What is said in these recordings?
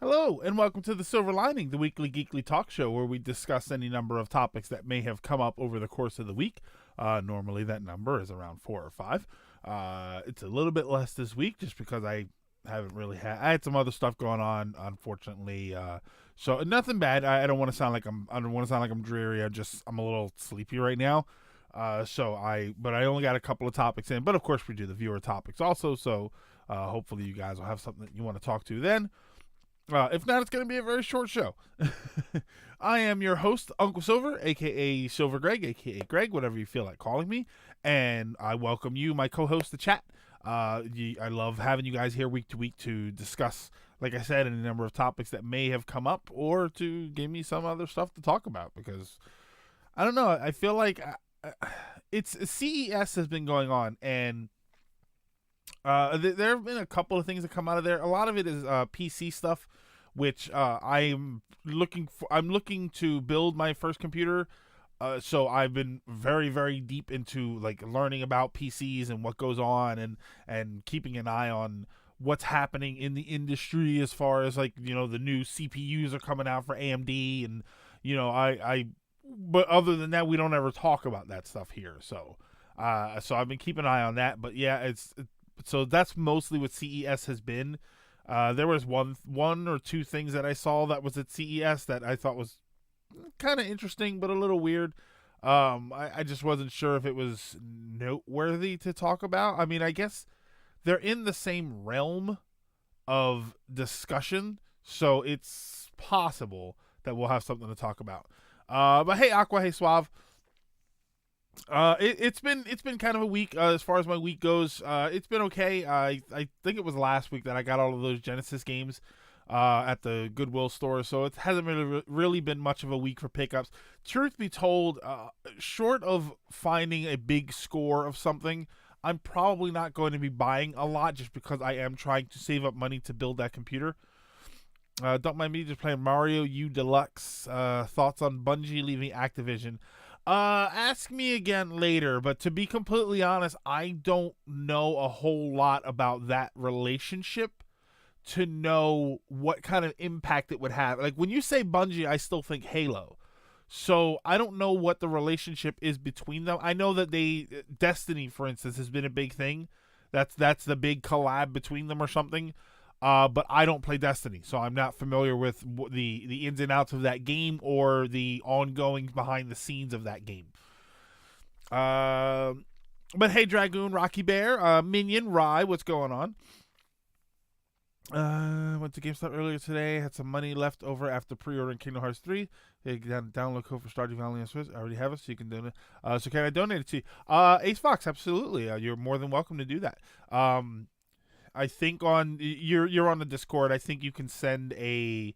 Hello, and welcome to The Silver Lining, the weekly geekly talk show where we discuss any number of topics that may have come up over the course of the week. Normally, that number is around 4 or 5. It's a little bit less this week just because I had some other stuff going on, unfortunately. So nothing bad. I don't want to sound like I'm dreary. I'm a little sleepy right now. But I only got a couple of topics in. But of course, we do the viewer topics also. So hopefully, you guys will have something that you want to talk to then. If not, it's going to be a very short show. I am your host, Uncle Silver, a.k.a. Silver Greg, a.k.a. Greg, whatever you feel like calling me. And I welcome you, my co-host, to chat. I love having you guys here week to week to discuss, like I said, any number of topics that may have come up or to give me some other stuff to talk about. Because, I don't know, I feel like CES has been going on, and there have been a couple of things that come out of there. A lot of it is PC stuff, which I'm looking to build my first computer. So I've been very, very deep into like learning about PCs and what goes on, and keeping an eye on what's happening in the industry as far as like the new CPUs are coming out for AMD, and I. But other than that, we don't ever talk about that stuff here. So I've been keeping an eye on that. But yeah, so that's mostly what CES has been. There was one or two things that I saw that was at CES that I thought was kind of interesting, but a little weird. I just wasn't sure if it was noteworthy to talk about. I mean, I guess they're in the same realm of discussion, so it's possible that we'll have something to talk about. But hey, Aqua, hey, Suave. It's been kind of a week as far as my week goes. It's been okay. I think it was last week that I got all of those Genesis games at the Goodwill store, so it hasn't really been much of a week for pickups. Truth be told, short of finding a big score of something, I'm probably not going to be buying a lot just because I am trying to save up money to build that computer. Don't mind me just playing Mario U Deluxe. Thoughts on Bungie leaving Activision? Ask me again later, but to be completely honest, I don't know a whole lot about that relationship to know what kind of impact it would have. Like when you say Bungie, I still think Halo. So I don't know what the relationship is between them. I know that Destiny, for instance, has been a big thing. That's the big collab between them or something. But I don't play Destiny, so I'm not familiar with the ins and outs of that game or the ongoing behind the scenes of that game. But hey, Dragoon, Rocky Bear, Minion, Rye, what's going on? Went to GameStop earlier today. Had some money left over after pre-ordering Kingdom Hearts 3. Hey, download code for Stardew Valley on Switch. I already have it, so you can donate. So can I donate it to you? Ace Fox, absolutely. You're more than welcome to do that. I think you're on the Discord. I think you can send a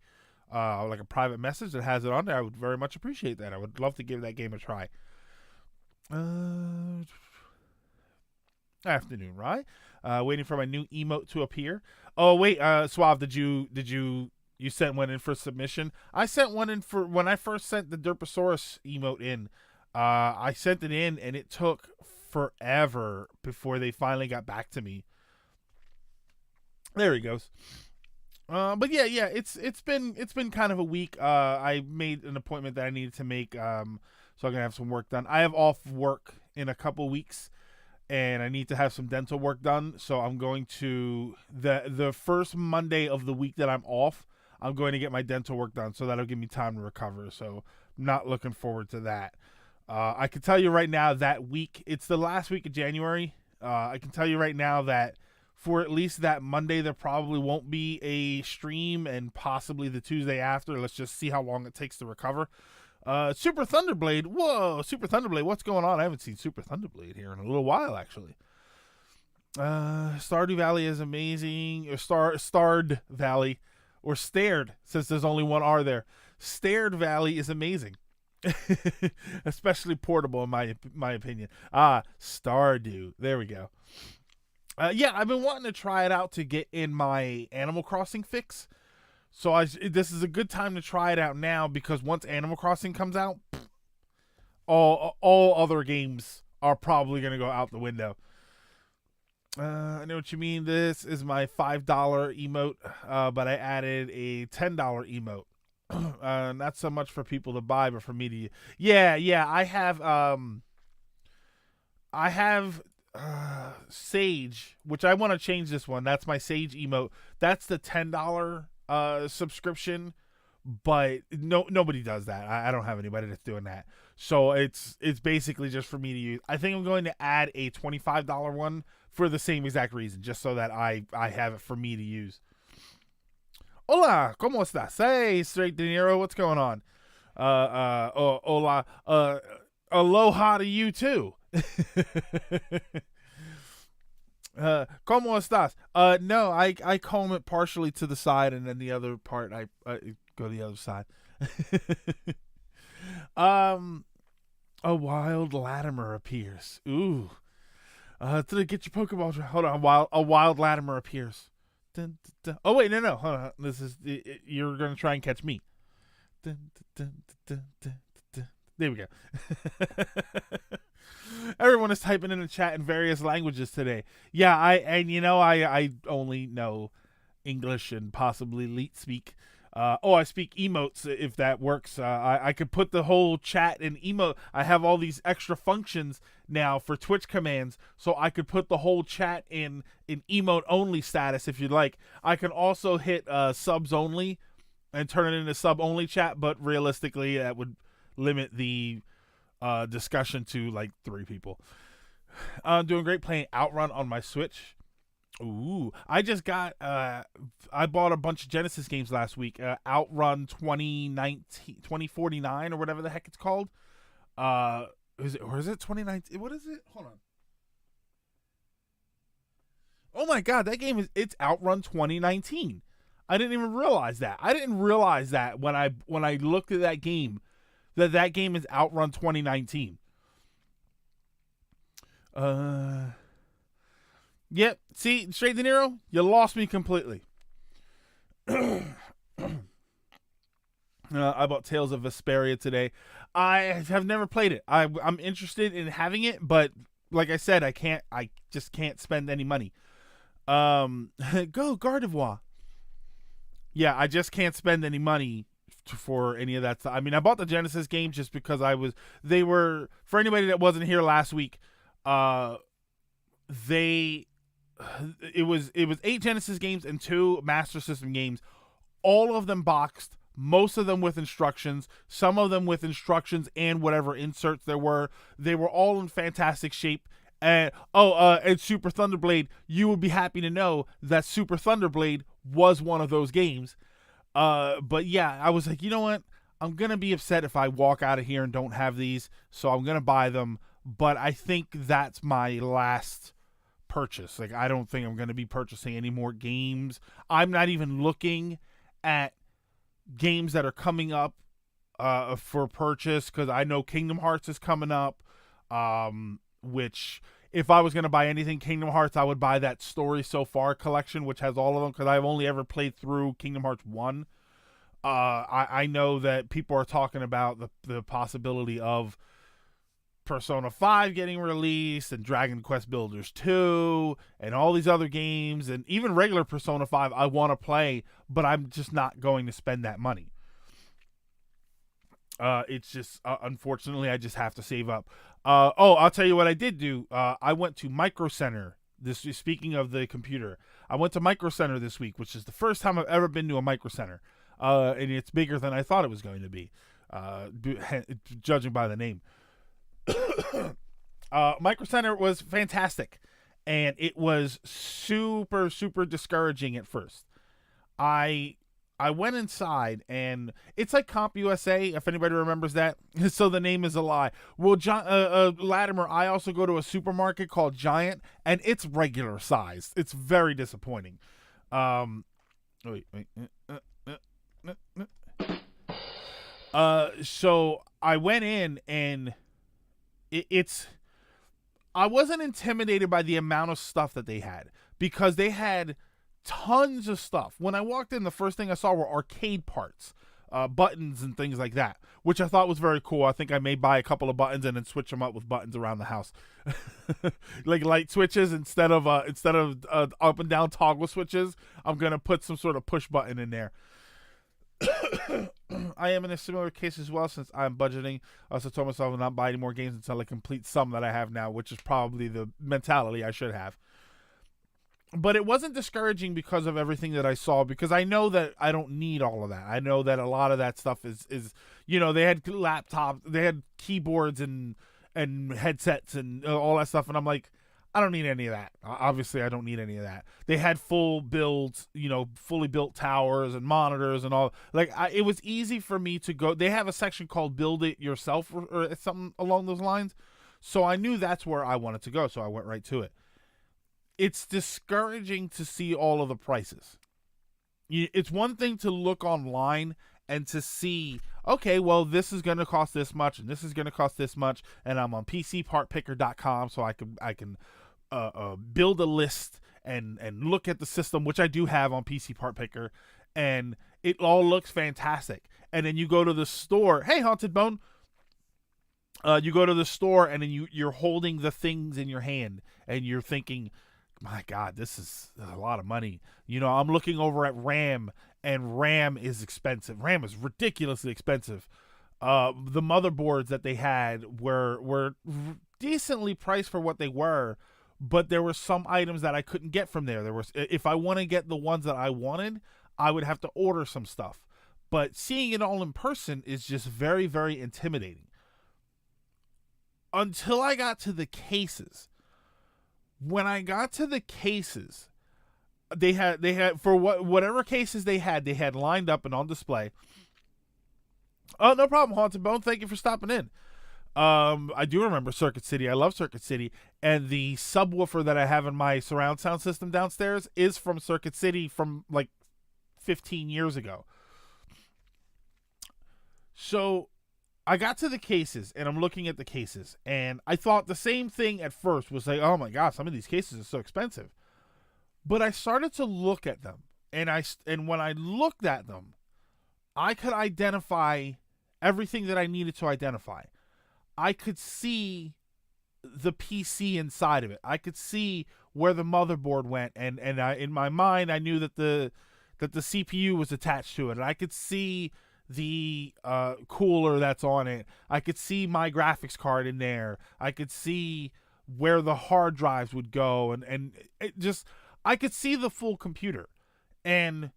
like a private message that has it on there. I would very much appreciate that. I would love to give that game a try. Afternoon, right? Waiting for my new emote to appear. Oh wait, Suave, did you sent one in for submission? I sent one in for when I first sent the Derposaurus emote in. I sent it in and it took forever before they finally got back to me. There he goes. But yeah, it's been kind of a week. I made an appointment that I needed to make, so I'm gonna have some work done. I have off work in a couple weeks, and I need to have some dental work done. So I'm going to the first Monday of the week that I'm off. I'm going to get my dental work done, so that'll give me time to recover. So I'm not looking forward to that. I can tell you right now that week, it's the last week of January. I can tell you right now that for at least that Monday, there probably won't be a stream, and possibly the Tuesday after. Let's just see how long it takes to recover. Super Thunderblade. Whoa, Super Thunderblade. What's going on? I haven't seen Super Thunderblade here in a little while, actually. Stardew Valley is amazing. Or Starred Valley. Or Stared, since there's only one R there. Stared Valley is amazing. Especially portable, in my opinion. Stardew. There we go. Yeah, I've been wanting to try it out to get in my Animal Crossing fix. So this is a good time to try it out now, because once Animal Crossing comes out, all other games are probably going to go out the window. I know what you mean. This is my $5 emote, but I added a $10 emote. Not so much for people to buy, but for me to. Yeah. I have Sage, which I want to change this one. That's my Sage emote. That's the $10 subscription, but nobody does that. I don't have anybody that's doing that. So it's basically just for me to use. I think I'm going to add a $25 one for the same exact reason, just so that I have it for me to use. Hola, ¿cómo estás? Hey, Straight De Niro, what's going on? Hola, aloha to you too. ¿Cómo estás? No, I comb it partially to the side, and then the other part I go to the other side. A wild Latimer appears. Ooh. To get your Pokeball. Hold on, a wild Latimer appears. Dun, dun, dun. Oh wait, no, hold on. This is you're gonna try and catch me. Dun, dun, dun, dun, dun. There we go. Everyone is typing in the chat in various languages today. Yeah, I only know English and possibly Leet speak. I speak emotes if that works. I could put the whole chat in emote. I have all these extra functions now for Twitch commands, so I could put the whole chat in emote only status if you'd like. I can also hit subs only and turn it into sub only chat, but realistically that would limit the discussion to like 3 people. I'm doing great playing Outrun on my Switch. Ooh, I just got I bought a bunch of Genesis games last week. Outrun 2049 or whatever the heck it's called. Is it 2019? What is it? Hold on. Oh my god, that game it's Outrun 2019. I didn't even realize that. I didn't realize that when I looked at that game that game is Outrun 2019. Yep. See, Straight De Niro, you lost me completely. I bought Tales of Vesperia today. I have never played it. I'm interested in having it, but like I said, I just can't spend any money. Go Gardevoir. Yeah, I just can't spend any money for any of that stuff. I mean, I bought the Genesis game just because they were, for anybody that wasn't here last week, it was 8 Genesis games and 2 Master System games, all of them boxed, most of them with instructions, some of them with instructions and whatever inserts there were. They were all in fantastic shape. And and Super Thunderblade, you would be happy to know that Super Thunderblade was one of those games. But yeah, I was like, you know what? I'm going to be upset if I walk out of here and don't have these, so I'm going to buy them. But I think that's my last purchase. Like, I don't think I'm going to be purchasing any more games. I'm not even looking at games that are coming up for purchase, because I know Kingdom Hearts is coming up, which if I was going to buy anything Kingdom Hearts, I would buy that Story So Far collection, which has all of them, because I've only ever played through Kingdom Hearts 1. I know that people are talking about the possibility of Persona 5 getting released, and Dragon Quest Builders 2, and all these other games, and even regular Persona 5 I want to play, but I'm just not going to spend that money. It's just, unfortunately, I just have to save up. I'll tell you what I did do. I went to Micro Center. Speaking of the computer, I went to Micro Center this week, which is the first time I've ever been to a Micro Center. And it's bigger than I thought it was going to be, judging by the name. Micro Center was fantastic, and it was super, super discouraging at first. I went inside, and it's like CompUSA, if anybody remembers that. So the name is a lie. Well, Latimer, I also go to a supermarket called Giant, and it's regular size. It's very disappointing. So I went in, and I wasn't intimidated by the amount of stuff that they had, because they had tons of stuff. When I walked in, the first thing I saw were arcade parts. buttons and things like that, which I thought was very cool. I think I may buy a couple of buttons and then switch them up with buttons around the house, like light switches instead of up and down toggle switches. I'm gonna put some sort of push button in there. I am in a similar case as well, since I'm budgeting. I also told myself I'm not buying any more games until I complete some that I have now, which is probably the mentality I should have. But it wasn't discouraging because of everything that I saw, because I know that I don't need all of that. I know that a lot of that stuff is they had laptops, they had keyboards and headsets and all that stuff, and I'm like, I don't need any of that. Obviously, I don't need any of that. They had full builds, fully built towers and monitors and all. Like, it was easy for me to go. They have a section called Build It Yourself or something along those lines. So I knew that's where I wanted to go, so I went right to it. It's discouraging to see all of the prices. It's one thing to look online and to see, okay, well, this is going to cost this much and this is going to cost this much, and I'm on PCPartPicker.com, so I can build a list and look at the system, which I do have on PC Part Picker, and it all looks fantastic. And then you go to the store. Hey, Haunted Bone. You go to the store and then you're holding the things in your hand and you're thinking, my God, this is a lot of money. I'm looking over at RAM, and RAM is expensive. RAM is ridiculously expensive. The motherboards that they had were decently priced for what they were, but there were some items that I couldn't get from there. If I want to get the ones that I wanted, I would have to order some stuff. But seeing it all in person is just very, very intimidating. Until I got to the cases. When I got to the cases, they had for whatever cases they had lined up and on display. Oh, no problem, Haunted Bone. Thank you for stopping in. I do remember Circuit City. I love Circuit City. And the subwoofer that I have in my surround sound system downstairs is from Circuit City from like 15 years ago. So I got to the cases, and I'm looking at the cases, and I thought the same thing at first, was like, oh my God, some of these cases are so expensive. But I started to look at them, and when I looked at them, I could identify everything that I needed to identify. I could see the PC inside of it. I could see where the motherboard went, and in my mind, I knew that the CPU was attached to it, and I could see the cooler that's on it. I could see my graphics card in there. I could see where the hard drives would go, and it just, I could see the full computer. And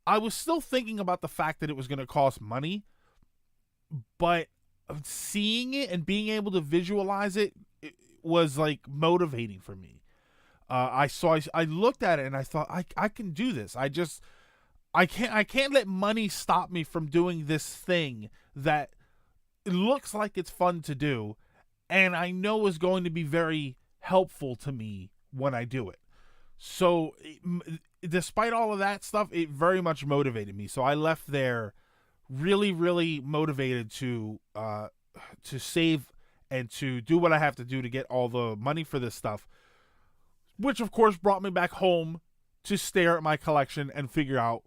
I was still thinking about the fact that it was going to cost money, but seeing it and being able to visualize it was like motivating for me. I looked at it and I thought, I can do this. I can't let money stop me from doing this thing that looks like it's fun to do, and I know is going to be very helpful to me when I do it. So despite all of that stuff, it very much motivated me. So I left there really, really motivated to save and to do what I have to do to get all the money for this stuff, which of course brought me back home to stare at my collection and figure out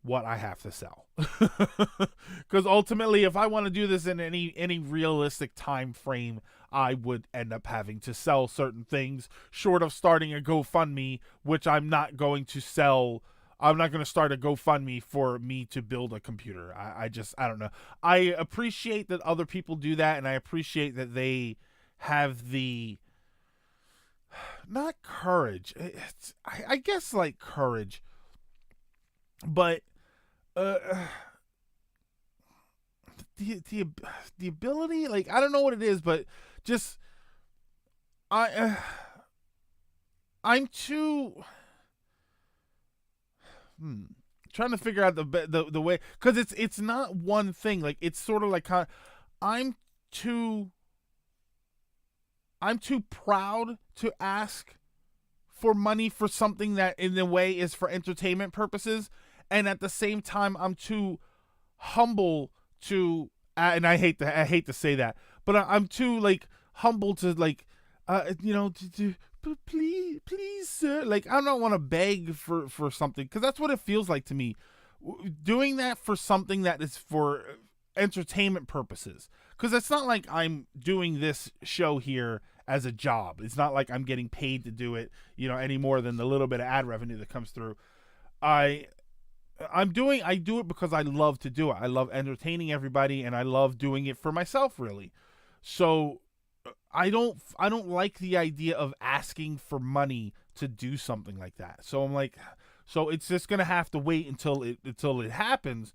what I have to sell. Because ultimately, if I want to do this in any realistic time frame, I would end up having to sell certain things, short of starting a GoFundMe, which I'm not going to sell. I'm not going to start a GoFundMe for me to build a computer. I don't know. I appreciate that other people do that, and I appreciate that they have the, not courage, I guess like courage, but the ability, like, I don't know what it is, but just I'm too trying to figure out the way, because it's not one thing. Like, it's sort of like I'm too proud to ask for money for something that in a way is for entertainment purposes, and at the same time I'm too humble to, and I hate to say that, but I'm too like humble to like please sir, like I don't want to beg for something, because that's what it feels like to me doing that for something that is for entertainment purposes, because it's not like I'm doing this show here as a job. It's not like I'm getting paid to do it, any more than the little bit of ad revenue that comes through. I do it because I love to do it. I love entertaining everybody, and I love doing it for myself, really. So I don't like the idea of asking for money to do something like that. So I'm like, so it's just gonna have to wait until it happens,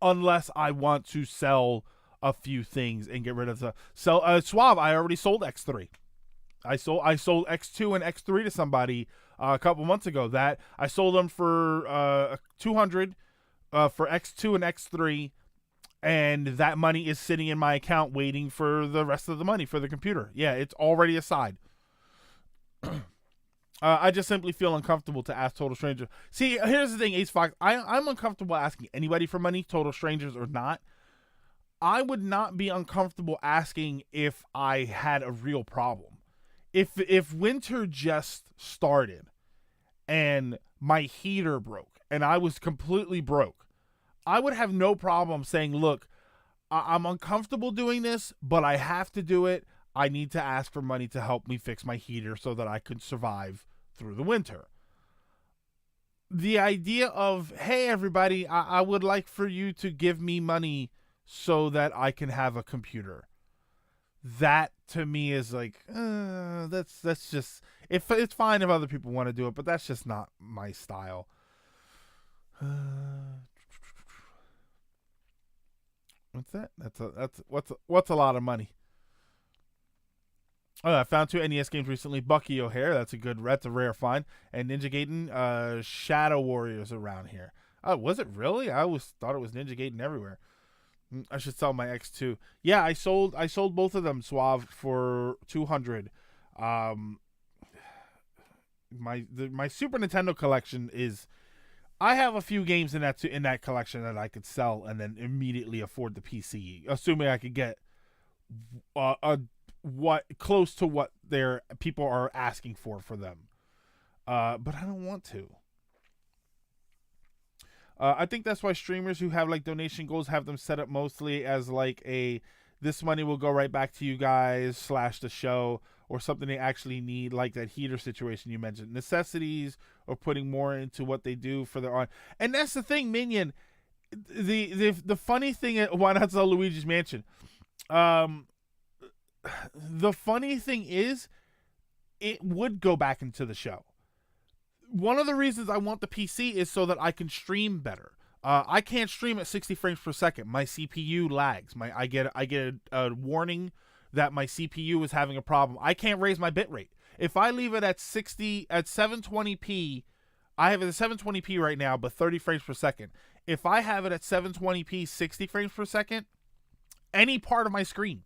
unless I want to sell a few things and get rid of the Suave. I already sold X3. I sold X2 and X3 to somebody a couple months ago. That I sold them for $200 for X2 and X3, and that money is sitting in my account waiting for the rest of the money for the computer. Yeah, it's already aside. I just simply feel uncomfortable to ask total strangers. See, here's the thing, Ace Fox. I'm uncomfortable asking anybody for money, total strangers or not. I would not be uncomfortable asking if I had a real problem. If winter just started and my heater broke and I was completely broke, I would have no problem saying, look, I'm uncomfortable doing this, but I have to do it. I need to ask for money to help me fix my heater so that I could survive through the winter. The idea of, hey, everybody, I would like for you to give me money so that I can have a computer. That to me is like, that's just, if it's fine if other people want to do it, but that's just not my style. What's that? What's a lot of money? Oh, I found 2 NES games recently. Bucky O'Hare, that's a rare find. And Ninja Gaiden, Shadow Warriors around here. Oh, was it really? I always thought it was Ninja Gaiden everywhere. I should sell my X2. Yeah, I sold both of them, Suave, for $200. My Super Nintendo collection is, I have a few games in that collection that I could sell and then immediately afford the PC, assuming I could get what close to what their people are asking for them. But I don't want to. I think that's why streamers who have like donation goals have them set up mostly as like this money will go right back to you guys / the show, or something they actually need, like that heater situation you mentioned. Necessities, or putting more into what they do for their own. And that's the thing, Minion. The funny thing, why not sell Luigi's Mansion? The funny thing is, it would go back into the show. One of the reasons I want the PC is so that I can stream better. I can't stream at 60 frames per second. My CPU lags. I get a warning that my CPU is having a problem. I can't raise my bitrate. If I leave it at 720p, I have it at 720p right now, but 30 frames per second. If I have it at 720p, 60 frames per second, any part of my screen,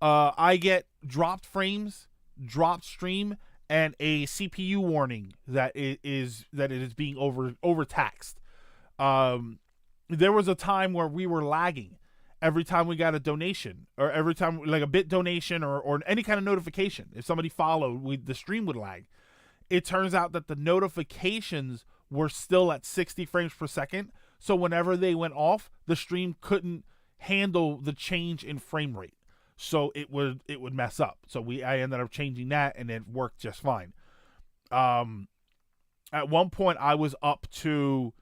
I get dropped frames, dropped stream, and a CPU warning that it is being overtaxed. There was a time where we were lagging every time we got a donation, or every time like a bit donation or any kind of notification. If somebody followed, the stream would lag. It turns out that the notifications were still at 60 frames per second. So whenever they went off, the stream couldn't handle the change in frame rate. So it would mess up. So I ended up changing that, and it worked just fine. At one point, I was up to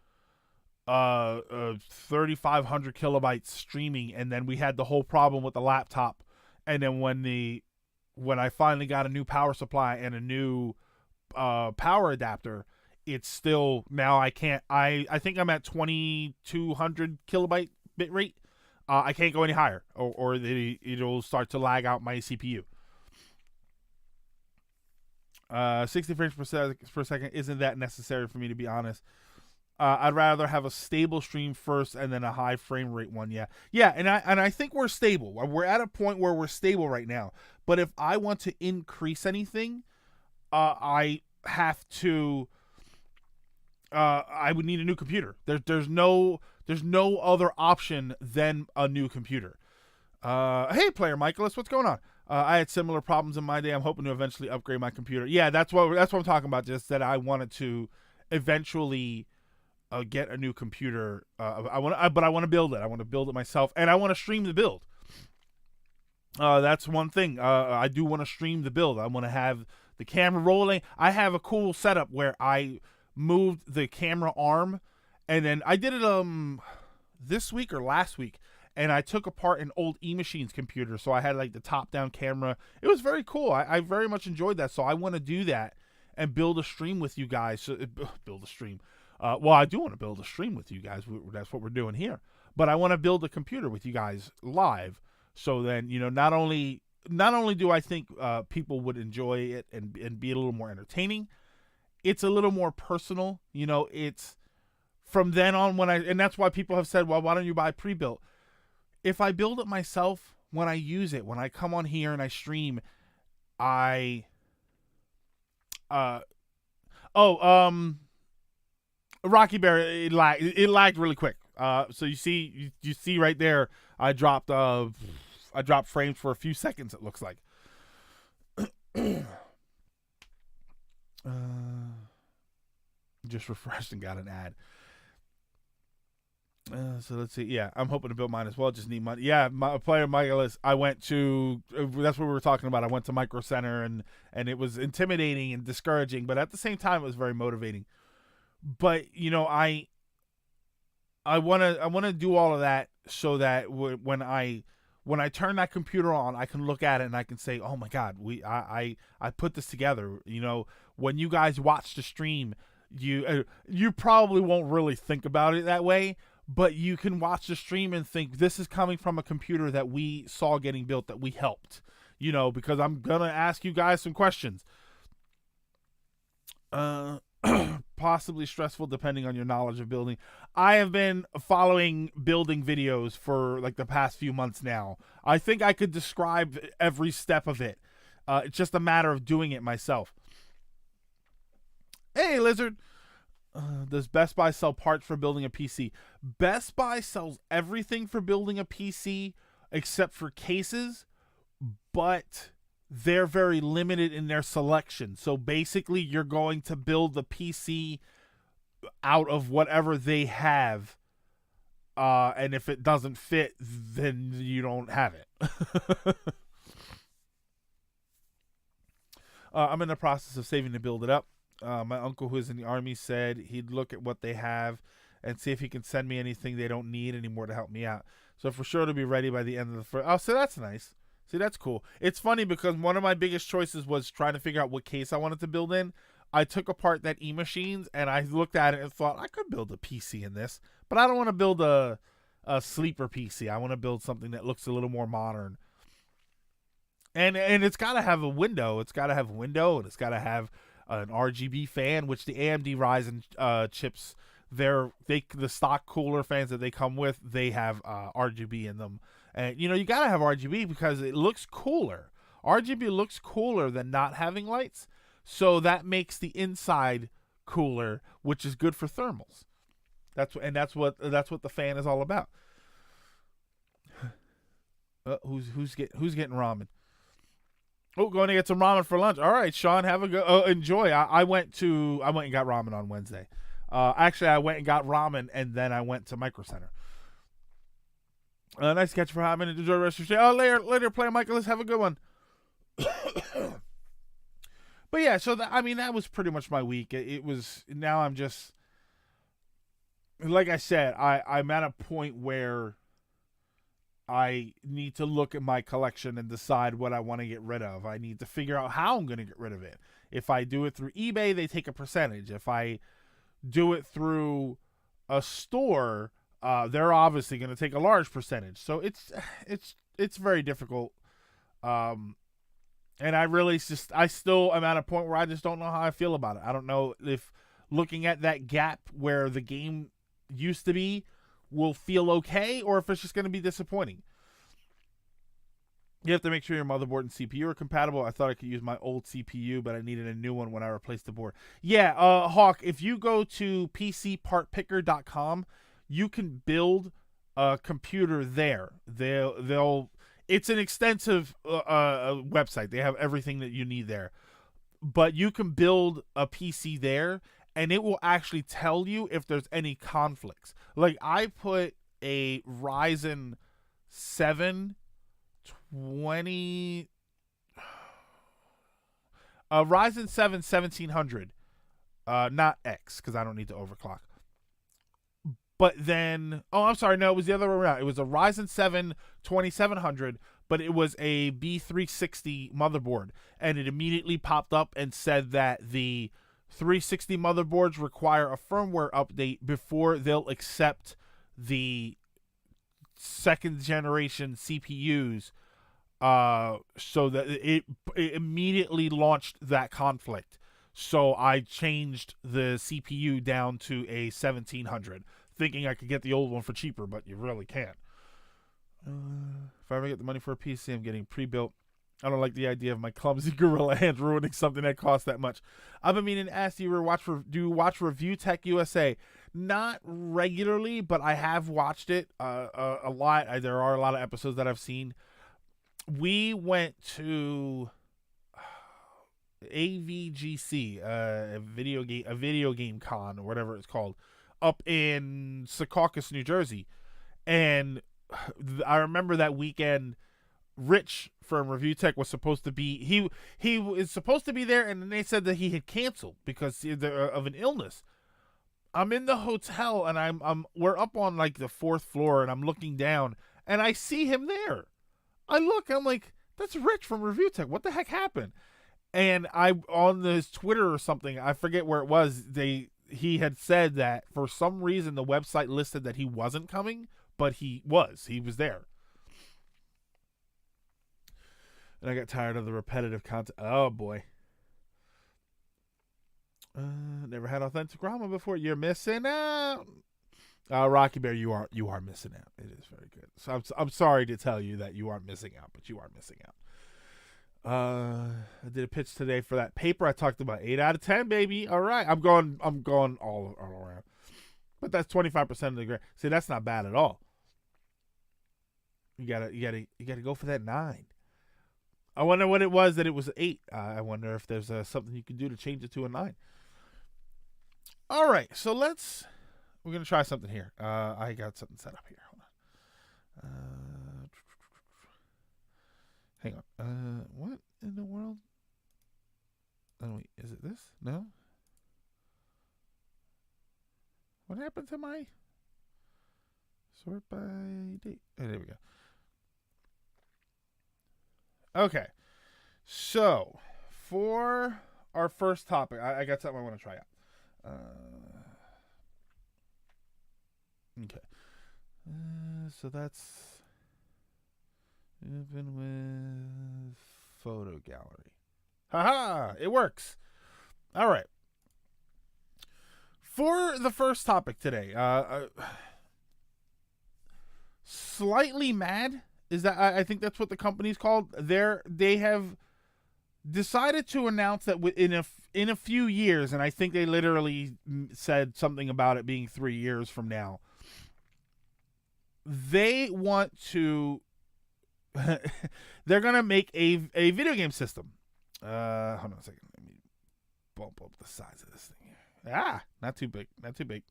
3,500 kilobytes streaming, and then we had the whole problem with the laptop. And then when I finally got a new power supply and a new power adapter, it's still, now I can't. I think I'm at 2,200 kilobyte bit rate. I can't go any higher, or it'll start to lag out my CPU. 60 frames per second isn't that necessary for me, to be honest. I'd rather have a stable stream first and then a high frame rate one. Yeah, and I think we're stable. We're at a point where we're stable right now. But if I want to increase anything, I have to. I would need a new computer. There's no other option than a new computer. Hey, Player Michaelis, what's going on? I had similar problems in my day. I'm hoping to eventually upgrade my computer. Yeah, that's what I'm talking about. Just that I wanted to eventually get a new computer. But I want to build it. I want to build it myself, and I want to stream the build. That's one thing. I do want to stream the build. I want to have the camera rolling. I have a cool setup where I moved the camera arm, and then I did it this week or last week, and I took apart an old eMachines computer, so I had like the top-down camera. It was very cool. I very much enjoyed that, so I want to do that and build a stream with you guys. So, build a stream. Well, I do want to build a stream with you guys. That's what we're doing here. But I want to build a computer with you guys live. So then, not only do I think people would enjoy it and be a little more entertaining, it's a little more personal. It's from then on and that's why people have said, well, why don't you buy pre-built? If I build it myself, when I use it, when I come on here and I stream, Rocky Bear, it lagged really quick. So you see right there, I dropped frames for a few seconds, it looks like. Just refreshed and got an ad. So let's see. Yeah, I'm hoping to build mine as well. Just need money. Yeah, my player Michaelis. I went to. That's what we were talking about. I went to Micro Center and it was intimidating and discouraging, but at the same time, it was very motivating. But I want to do all of that so that when I turn that computer on, I can look at it and I can say, oh my God, I put this together. When you guys watch the stream, you probably won't really think about it that way, but you can watch the stream and think this is coming from a computer that we saw getting built, that we helped, because I'm going to ask you guys some questions. Possibly stressful depending on your knowledge of building. I have been following building videos for like the past few months now. I think I could describe every step of it. It's just a matter of doing it myself. Hey, Lizard. Does Best Buy sell parts for building a PC? Best Buy sells everything for building a PC except for cases, but they're very limited in their selection. So basically, you're going to build the PC out of whatever they have. And if it doesn't fit, then you don't have it. I'm in the process of saving to build it up. My uncle, who is in the Army, said he'd look at what they have and see if he can send me anything they don't need anymore to help me out. So for sure to be ready by the end of the first. Oh, so that's nice. See, that's cool. It's funny because one of my biggest choices was trying to figure out what case I wanted to build in. I took apart that eMachines and I looked at it and thought I could build a PC in this, but I don't want to build a sleeper PC. I want to build something that looks a little more modern. And it's got to have a window. It's got to have a window, and it's got to have an RGB fan, which the AMD Ryzen chips, the stock cooler fans that they come with, they have RGB in them. And, you got to have RGB because it looks cooler. RGB looks cooler than not having lights. So that makes the inside cooler, which is good for thermals. That's what the fan is all about. Who's getting ramen? Oh, going to get some ramen for lunch. All right, Sean, have a go. Enjoy. I went and got ramen on Wednesday. Actually, I went and got ramen, and then I went to Micro Center. Nice catch for having enjoy the rest of your day. Oh, later, player Michael. Let's have a good one. But yeah, so that was pretty much my week. It was. Now I'm just, like I said, I'm at a point where I need to look at my collection and decide what I want to get rid of. I need to figure out how I'm going to get rid of it. If I do it through eBay, they take a percentage. If I do it through a store, they're obviously going to take a large percentage. So it's very difficult. And I still am at a point where I just don't know how I feel about it. I don't know if looking at that gap where the game used to be will feel okay, or if it's just going to be disappointing. You have to make sure your motherboard and CPU are compatible. I thought I could use my old CPU, but I needed a new one when I replaced the board. Yeah, Hawk, if you go to pcpartpicker.com, you can build a computer there. It's an extensive website. They have everything that you need there. But you can build a PC there, and it will actually tell you if there's any conflicts. Like I put a Ryzen 7 20 a Ryzen 7 1700, not X because I don't need to overclock. But then, oh, I'm sorry, no, it was the other way around. It was a Ryzen 7 2700, but it was a B360 motherboard, and it immediately popped up and said that the 360 motherboards require a firmware update before they'll accept the second generation CPUs. So that it immediately launched that conflict. So I changed the CPU down to a 1700, thinking I could get the old one for cheaper, but you really can't. If I ever get the money for a PC, I'm getting pre-built. I don't like the idea of my clumsy gorilla hand ruining something that costs that much. I've been meaning to ask, do you watch Review Tech USA? Not regularly, but I have watched it a lot. There are a lot of episodes that I've seen. We went to AVGC, a video game con or whatever it's called, up in Secaucus, New Jersey, and I remember that weekend. Rich from Review Tech was supposed to be he was supposed to be there, and then they said that he had canceled because of an illness. I'm in the hotel and we're up on like the 4th floor, and I'm looking down and I see him there. I'm like, that's Rich from Review Tech. What the heck happened? And I on his Twitter or something, I forget where it was, he had said that for some reason the website listed that he wasn't coming, but he was there. And I got tired of the repetitive content. Oh boy. Never had authentic ramen before. You're missing out. Rocky Bear, you are missing out. It is very good. So I'm sorry to tell you that you aren't missing out, but you are missing out. I did a pitch today for that paper I talked about. 8 out of 10, baby. All right, I'm going all around. But that's 25% of the grade. See, that's not bad at all. You gotta go for that 9. I wonder what it was that it was 8. I wonder if there's something you can do to change it to a 9. All right, so we're going to try something here. I got something set up here. Hold on. Hang on. What in the world? Oh, wait, is it this? No? What happened to my sort by date? Oh, there we go. Okay, so for our first topic, I got something I want to try out. Okay, so that's even with photo gallery. Haha, it works. All right. For the first topic today, slightly mad. Is that I think that's what the company's called. They have decided to announce that in a few years, and I think they literally said something about it being 3 years from now. They want to. They're gonna make a video game system. Hold on a second. Let me bump up the size of this thing here. Not too big. Not too big.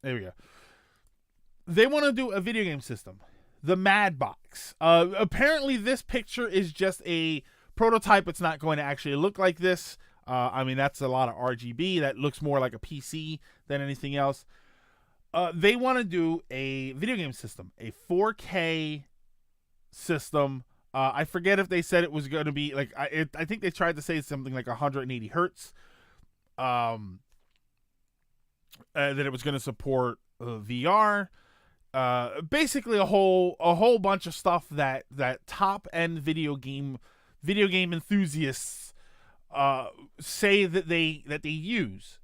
There we go. They want to do a video game system, the Mad Box. Apparently, this picture is just a prototype. It's not going to actually look like this. I mean, that's a lot of RGB. That looks more like a PC than anything else. They want to do a video game system, a 4K system. I forget if they said it was going to be like, I think they tried to say something like 180 hertz. That it was going to support VR. Basically a whole bunch of stuff that top end video game enthusiasts say that they use,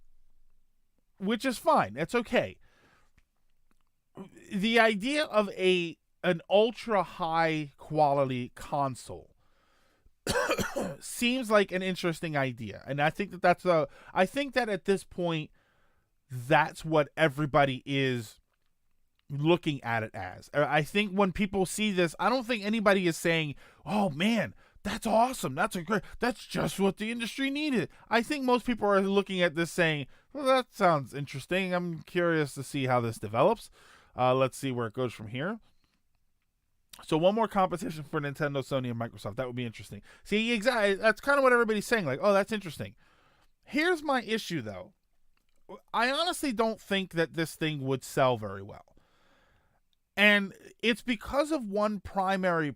which is fine. That's okay. The idea of an ultra high quality console seems like an interesting idea, and I think I think that at this point that's what everybody is looking at it as. I think when people see this, I don't think anybody is saying, oh man, That's awesome. That's just what the industry needed. I think most people are looking at this saying, well, that sounds interesting. I'm curious to see how this develops. Let's see where it goes from here. So one more competition for Nintendo, Sony, and Microsoft. That would be interesting. See, exactly. That's kind of what everybody's saying. Like, oh, that's interesting. Here's my issue, though. I honestly don't think that this thing would sell very well. And it's because of one primary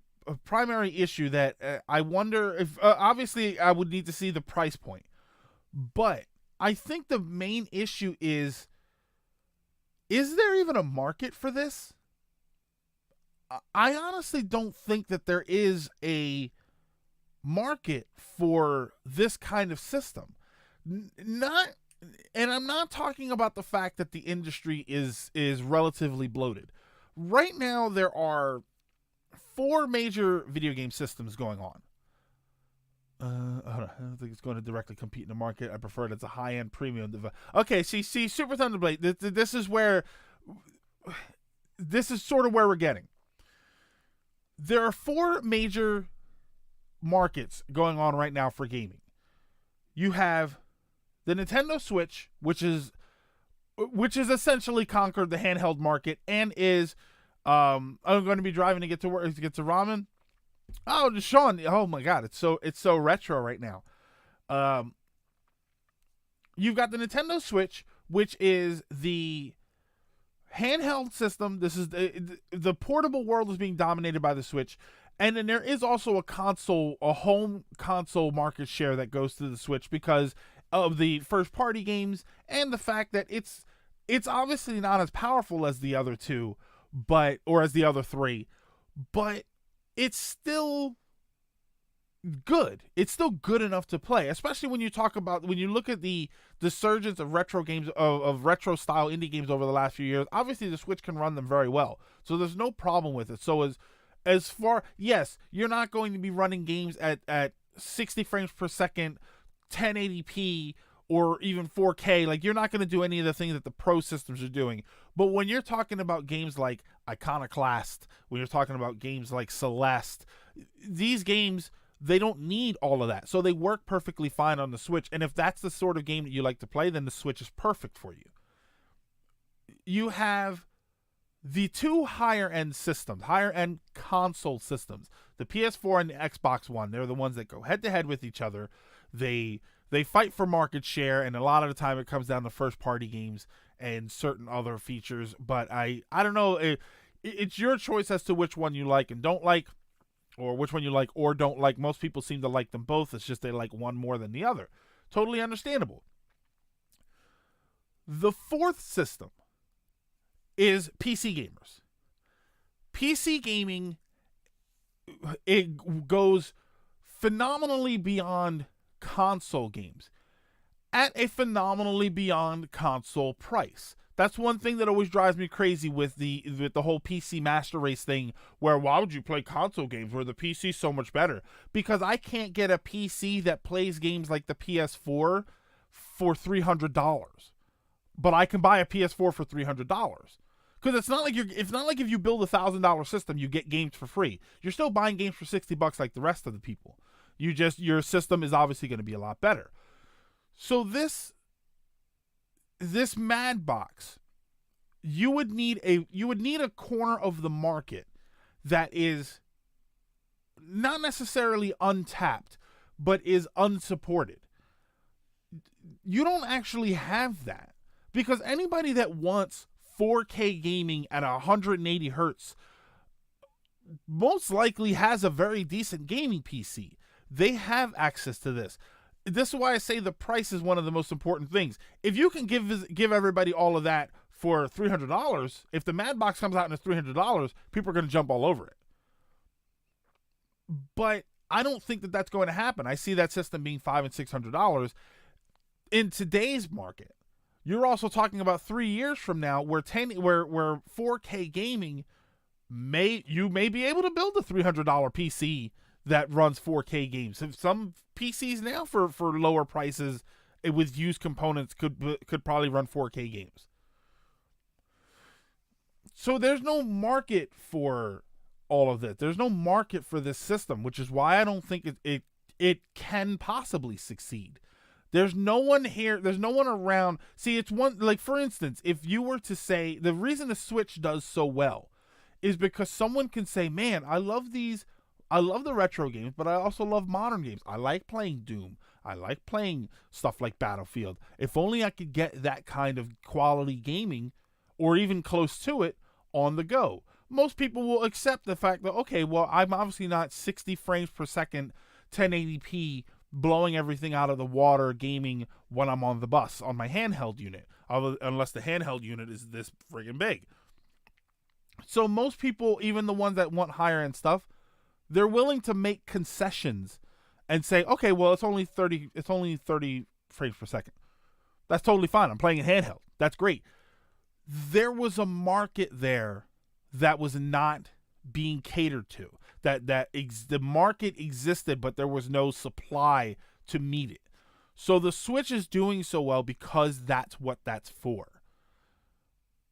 issue that I wonder if, obviously, I would need to see the price point. But I think the main issue is there even a market for this? I honestly don't think that there is a market for this kind of system. And I'm not talking about the fact that the industry is relatively bloated. Right now, there are 4 major video game systems going on. I don't think it's going to directly compete in the market. I prefer it as a high-end premium device. Okay, see, Super Thunderblade. This is sort of where we're getting. There are 4 major markets going on right now for gaming. You have the Nintendo Switch, which is essentially conquered the handheld market and is I'm going to be driving to get to work to get to ramen. Oh, Sean! Oh my God, it's so retro right now. You've got the Nintendo Switch, which is the handheld system. This is the portable world is being dominated by the Switch, and then there is also a home console market share that goes to the Switch because of the first party games and the fact that it's obviously not as powerful as the other 2, or as the other 3, but it's still good. It's still good enough to play, especially when you look at the surgence of retro games, of retro style indie games over the last few years. Obviously the Switch can run them very well, so there's no problem with it. So as far, yes, you're not going to be running games at 60 frames per second, 1080p, or even 4K. Like, you're not going to do any of the things that the pro systems are doing. But when you're talking about games like Iconoclast, when you're talking about games like Celeste, these games, they don't need all of that. So they work perfectly fine on the Switch. And if that's the sort of game that you like to play, then the Switch is perfect for you. You have the 2 higher-end systems, higher-end console systems, the PS4 and the Xbox One. They're the ones that go head-to-head with each other. They fight for market share, and a lot of the time it comes down to first-party games and certain other features. But I don't know. It's your choice as to which one you like and don't like, or which one you like or don't like. Most people seem to like them both. It's just they like one more than the other. Totally understandable. The 4th system is PC gamers. PC gaming, it goes phenomenally beyond console games at a phenomenally beyond console price. That's one thing that always drives me crazy with the whole PC master race thing, where why would you play console games where the PC's so much better? Because I can't get a PC that plays games like the PS4 for $300, but I can buy a PS4 for $300. Because it's not like if you build $1,000 system, you get games for free. You're still buying games for $60 like the rest of the people. Your system is obviously going to be a lot better. So this Mad Box, you would need a corner of the market that is not necessarily untapped, but is unsupported. You don't actually have that, because anybody that wants 4K gaming at 180 hertz most likely has a very decent gaming PC. They have access to this. This is why I say the price is one of the most important things. If you can give everybody all of that for $300, if the Mad Box comes out and it's $300, people are going to jump all over it. But I don't think that that's going to happen. I see that system being $500 and $600 in today's market. You're also talking about 3 years from now, where 4K gaming you may be able to build a $300 PC that runs 4K games. Some PCs now for lower prices with used components could probably run 4K games. So there's no market for all of this. There's no market for this system, which is why I don't think it can possibly succeed. There's no one here. There's no one around. See, it's one, like, for instance, if you were to say, the reason the Switch does so well is because someone can say, man, I love the retro games, but I also love modern games. I like playing Doom. I like playing stuff like Battlefield. If only I could get that kind of quality gaming, or even close to it, on the go. Most people will accept the fact that, okay, well, I'm obviously not 60 frames per second, 1080p, blowing everything out of the water gaming when I'm on the bus on my handheld unit, unless the handheld unit is this friggin' big. So most people, even the ones that want higher end stuff, they're willing to make concessions and say, okay, well, it's only 30 frames per second. That's totally fine. I'm playing a handheld. That's great. There was a market there that was not being catered to. The market existed, but there was no supply to meet it. So the Switch is doing so well because that's what that's for.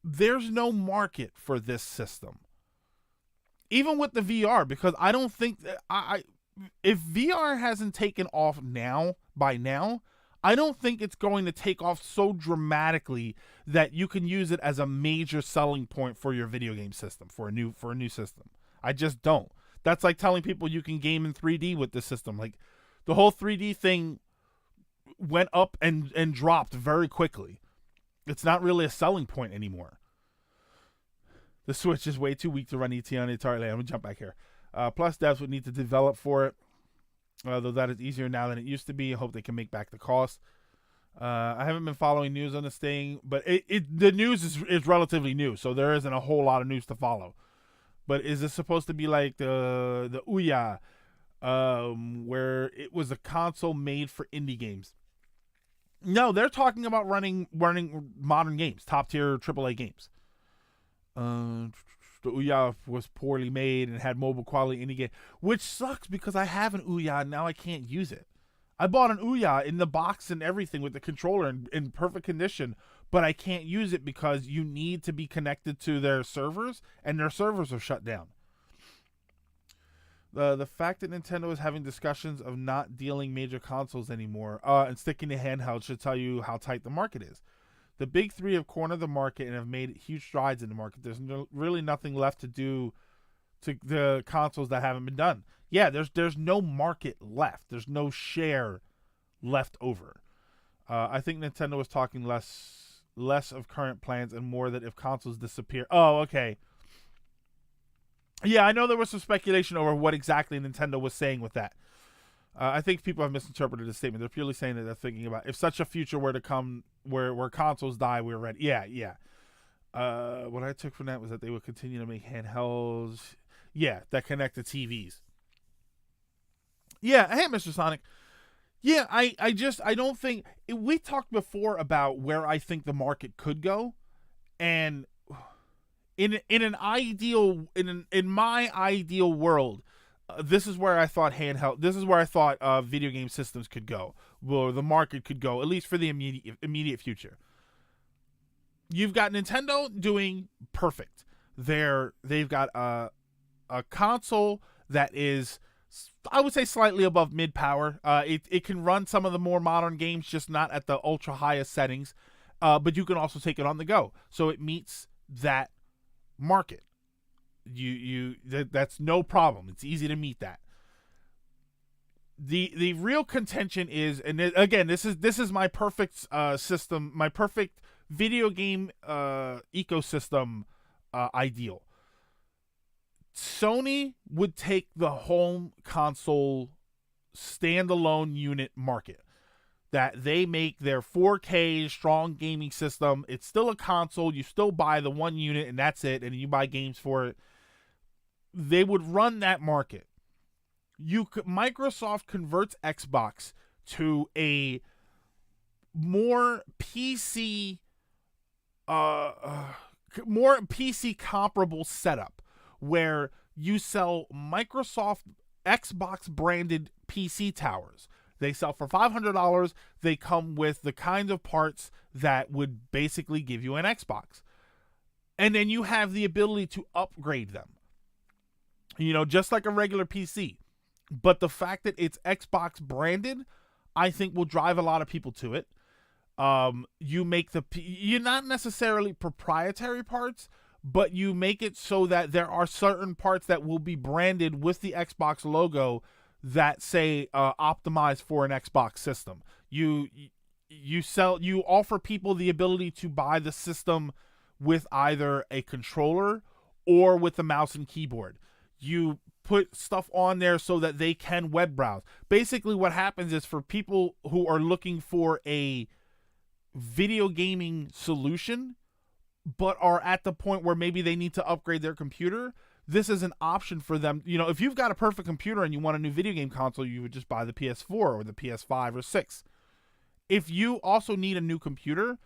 There's no market for this system. Even with the VR, because I don't think that if VR hasn't taken off by now, I don't think it's going to take off so dramatically that you can use it as a major selling point for your video game system, for a new system. I just don't. That's like telling people you can game in 3D with this system. Like, the whole 3D thing went up and dropped very quickly. It's not really a selling point anymore. The Switch is way too weak to run ET on Atari. Let me jump back here. Plus, devs would need to develop for it. Though that is easier now than it used to be. I hope they can make back the cost. I haven't been following news on this thing, but the news is relatively new, so there isn't a whole lot of news to follow. But is this supposed to be like the Ouya, where it was a console made for indie games? No, they're talking about running modern games, top tier AAA games. The Ouya was poorly made and had mobile quality indie game, which sucks because I have an Ouya and now I can't use it. I bought an Ouya in the box and everything with the controller in perfect condition, but I can't use it because you need to be connected to their servers, and their servers are shut down. The fact that Nintendo is having discussions of not dealing major consoles anymore and sticking to handhelds should tell you how tight the market is. The big three have cornered the market and have made huge strides in the market. There's really nothing left to do to the consoles that haven't been done. Yeah, there's no market left. There's no share left over. I think Nintendo was talking less of current plans and more that if consoles disappear. Oh, okay. Yeah, I know there was some speculation over what exactly Nintendo was saying with that. I think people have misinterpreted the statement. They're purely saying that they're thinking about if such a future were to come where consoles die, we're ready. Yeah. What I took from that was that they would continue to make handhelds. Yeah, that connect to TVs. Yeah, hey, Mr. Sonic. Yeah, I don't think we talked before about where I think the market could go, and in my ideal world, this is where I thought this is where I thought video game systems could go, where the market could go, at least for the immediate future. You've got Nintendo doing perfect. They've got a console that is, I would say, slightly above mid power. It can run some of the more modern games, just not at the ultra highest settings. But you can also take it on the go, so it meets that market. That's no problem. It's easy to meet that. The real contention is, and again, this is my perfect system, my perfect video game ecosystem ideal. Sony would take the home console standalone unit market. That they make their 4K strong gaming system. It's still a console. You still buy the one unit and that's it, and you buy games for it. They would run that market. Microsoft converts Xbox to a more PC comparable setup where you sell Microsoft Xbox branded PC towers. They sell for $500. They come with the kinds of parts that would basically give you an Xbox. And then you have the ability to upgrade them. just like a regular PC. But the fact that it's Xbox branded, I think will drive a lot of people to it. You make you're not necessarily proprietary parts, but you make it so that there are certain parts that will be branded with the Xbox logo that say optimized for an Xbox system. You offer people the ability to buy the system with either a controller or with a mouse and keyboard. You put stuff on there so that they can web browse. Basically what happens is, for people who are looking for a video gaming solution but are at the point where maybe they need to upgrade their computer, this is an option for them. If you've got a perfect computer and you want a new video game console, you would just buy the PS4 or the PS5 or 6. If you also need a new computer,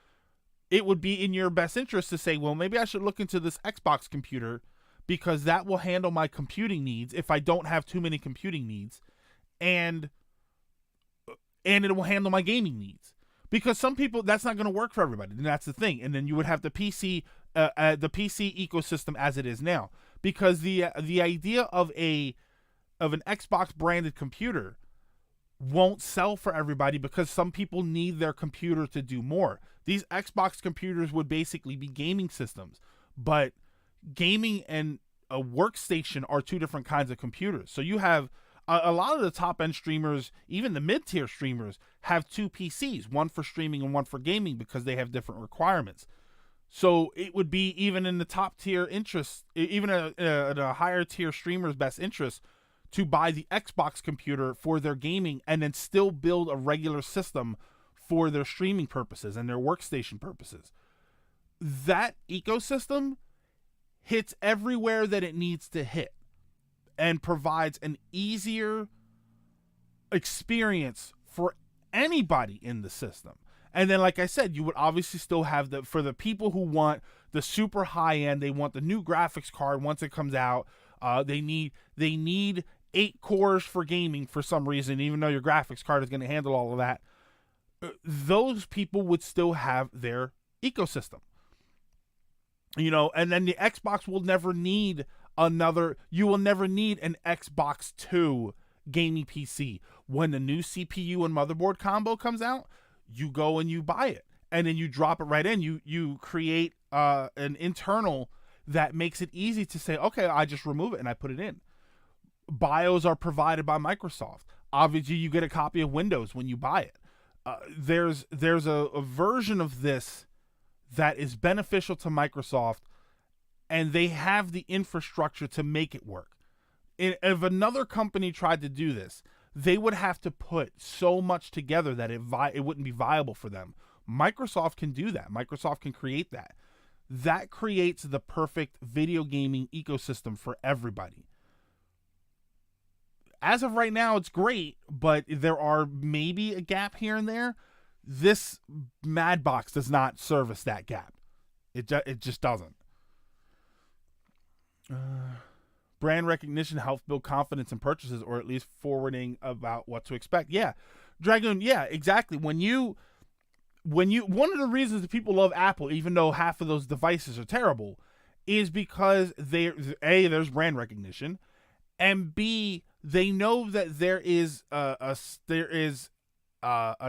it would be in your best interest to say, well, maybe I should look into this Xbox computer because that will handle my computing needs if I don't have too many computing needs, and it will handle my gaming needs. Because some people, that's not going to work for everybody, and that's the thing. And then you would have the PC ecosystem as it is now, because the idea of an Xbox branded computer won't sell for everybody, because some people need their computer to do more. These Xbox computers would basically be gaming systems, but gaming and a workstation are two different kinds of computers. So you have a lot of the top end streamers, even the mid tier streamers, have two PCs, one for streaming and one for gaming, because they have different requirements. So it would be even in the top tier interest, even at a higher tier streamer's best interest, to buy the Xbox computer for their gaming and then still build a regular system for their streaming purposes and their workstation purposes. That ecosystem hits everywhere that it needs to hit and provides an easier experience for anybody in the system. And then, like I said, you would obviously still have for the people who want the super high end, they want the new graphics card once it comes out. They need 8 cores for gaming for some reason, even though your graphics card is going to handle all of that. Those people would still have their ecosystem. And then the Xbox will never need you will never need an Xbox 2 gaming PC. When the new CPU and motherboard combo comes out, you go and you buy it, and then you drop it right in. You create an internal that makes it easy to say, okay, I just remove it and I put it in. BIOS are provided by Microsoft. Obviously, you get a copy of Windows when you buy it. There's a version of this that is beneficial to Microsoft, and they have the infrastructure to make it work. If another company tried to do this, they would have to put so much together that it wouldn't be viable for them. Microsoft can do that. Microsoft can create that. That creates the perfect video gaming ecosystem for everybody. As of right now, it's great, but there are maybe a gap here and there. This Madbox does not service that gap. It just doesn't. Brand recognition helps build confidence in purchases, or at least forwarding about what to expect. Yeah, Dragoon. Yeah, exactly. When you one of the reasons that people love Apple, even though half of those devices are terrible, is because there's brand recognition, and B, they know that there is a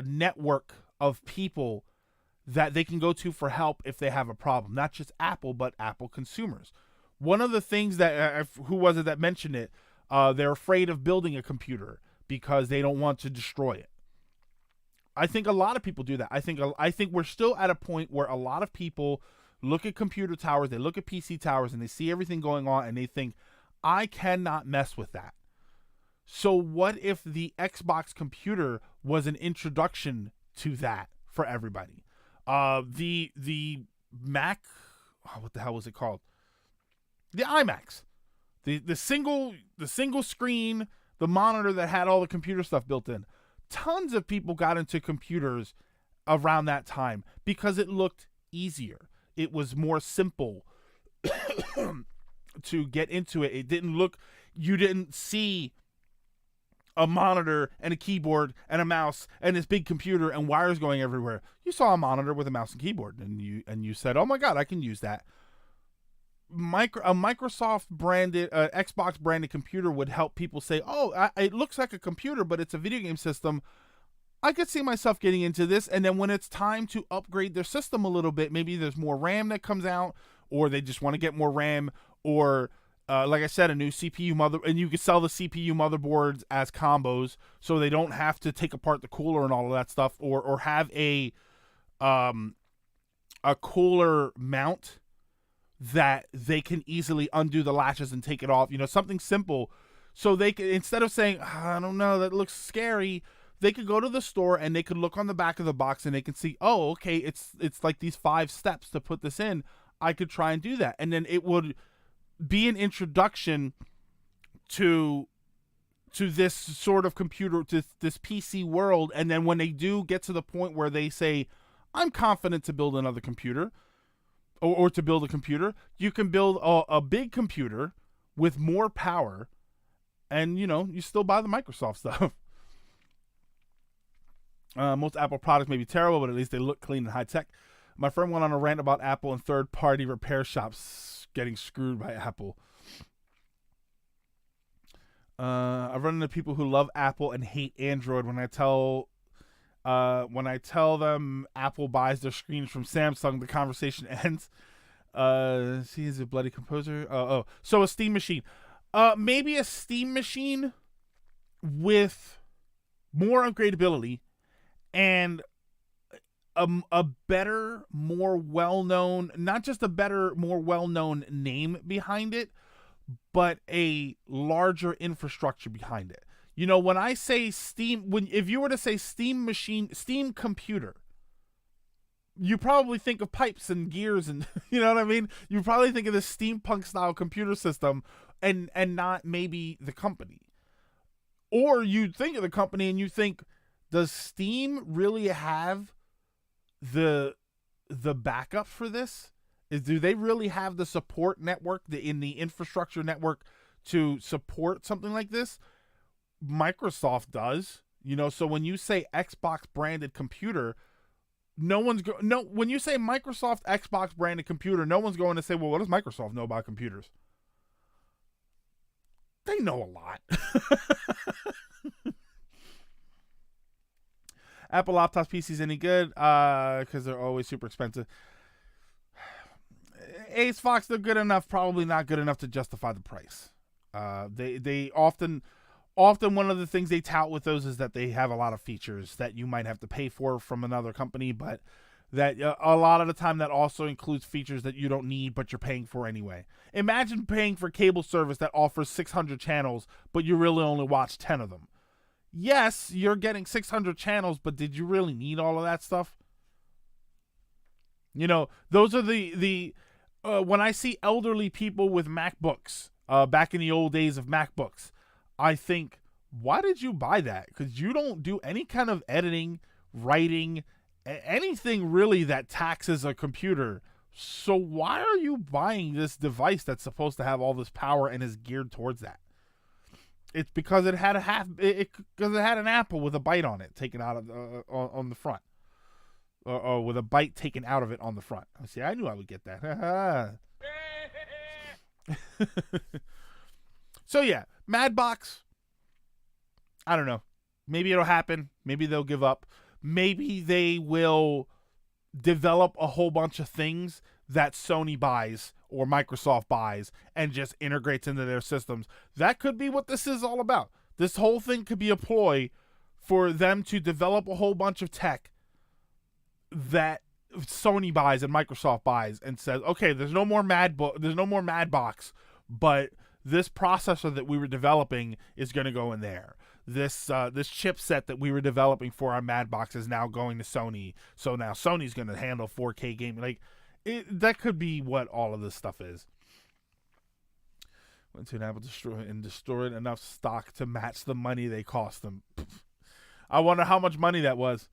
network of people that they can go to for help if they have a problem. Not just Apple, but Apple consumers. One of the things that, who was it that mentioned it? They're afraid of building a computer because they don't want to destroy it. I think a lot of people do that. I think we're still at a point where a lot of people look at computer towers, they look at PC towers, and they see everything going on, and they think, I cannot mess with that. So what if the Xbox computer was an introduction to that for everybody? The Mac, what the hell was it called? The iMacs, the single screen, the monitor that had all the computer stuff built in. Tons of people got into computers around that time because it looked easier. It was more simple to get into it. It didn't look, you didn't see a monitor and a keyboard and a mouse and this big computer and wires going everywhere. You saw a monitor with a mouse and keyboard, and you said, oh my God, I can use that. a Microsoft branded, Xbox branded computer would help people say, oh, it looks like a computer, but it's a video game system. I could see myself getting into this. And then when it's time to upgrade their system a little bit, maybe there's more RAM that comes out, or they just want to get more RAM, or like I said, a new CPU mother, and you can sell the CPU motherboards as combos, so they don't have to take apart the cooler and all of that stuff, or have a cooler mount that they can easily undo the latches and take it off. Something simple, so they can, instead of saying, I don't know, that looks scary, they could go to the store and they could look on the back of the box and they can see, oh, okay, it's like these 5 steps to put this in. I could try and do that, and then it would be an introduction to this sort of computer, to this PC world. And then when they do get to the point where they say, I'm confident to build another computer, or to build a computer, you can build a big computer with more power, and you still buy the Microsoft stuff. Most Apple products may be terrible, but at least they look clean and high tech. My friend went on a rant about Apple and third-party repair shops getting screwed by Apple. I've run into people who love Apple and hate Android. When I tell them Apple buys their screens from Samsung, the conversation ends. See, he's a bloody composer. So a Steam machine. Maybe a Steam machine with more upgradability and a better, more well-known, not just a better, more well-known name behind it, but a larger infrastructure behind it. When I say Steam, if you were to say Steam machine, Steam computer, you probably think of pipes and gears and, you know what I mean? You probably think of this steampunk style computer system and not maybe the company. Or you think of the company and you think, does Steam really have the backup for this? Do they really have the support network, in the infrastructure network to support something like this? Microsoft does. So when you say Xbox branded computer, when you say Microsoft Xbox branded computer, no one's going to say, well, what does Microsoft know about computers? They know a lot. Apple laptops, PCs any good? Because they're always super expensive. Ace Fox, they're good enough, probably not good enough to justify the price. They often one of the things they tout with those is that they have a lot of features that you might have to pay for from another company, but that a lot of the time that also includes features that you don't need but you're paying for anyway. Imagine paying for cable service that offers 600 channels, but you really only watch 10 of them. Yes, you're getting 600 channels, but did you really need all of that stuff? Those are the when I see elderly people with MacBooks, back in the old days of MacBooks, I think, why did you buy that? Because you don't do any kind of editing, writing, anything really that taxes a computer. So why are you buying this device that's supposed to have all this power and is geared towards that? It's because it had because it had an apple with a bite on it taken out of on the front, or with a bite taken out of it on the front. See, I knew I would get that. So yeah, Madbox. I don't know. Maybe it'll happen. Maybe they'll give up. Maybe they will develop a whole bunch of things that Sony buys or Microsoft buys and just integrates into their systems. That could be what this is all about. This whole thing could be a ploy for them to develop a whole bunch of tech that Sony buys and Microsoft buys and says, okay, there's no more Madbox, but this processor that we were developing is going to go in there. This chipset that we were developing for our Madbox is now going to Sony. So now Sony's going to handle 4K gaming. That could be what all of this stuff is. Went to an Apple destroyed enough stock to match the money they cost them. I wonder how much money that was.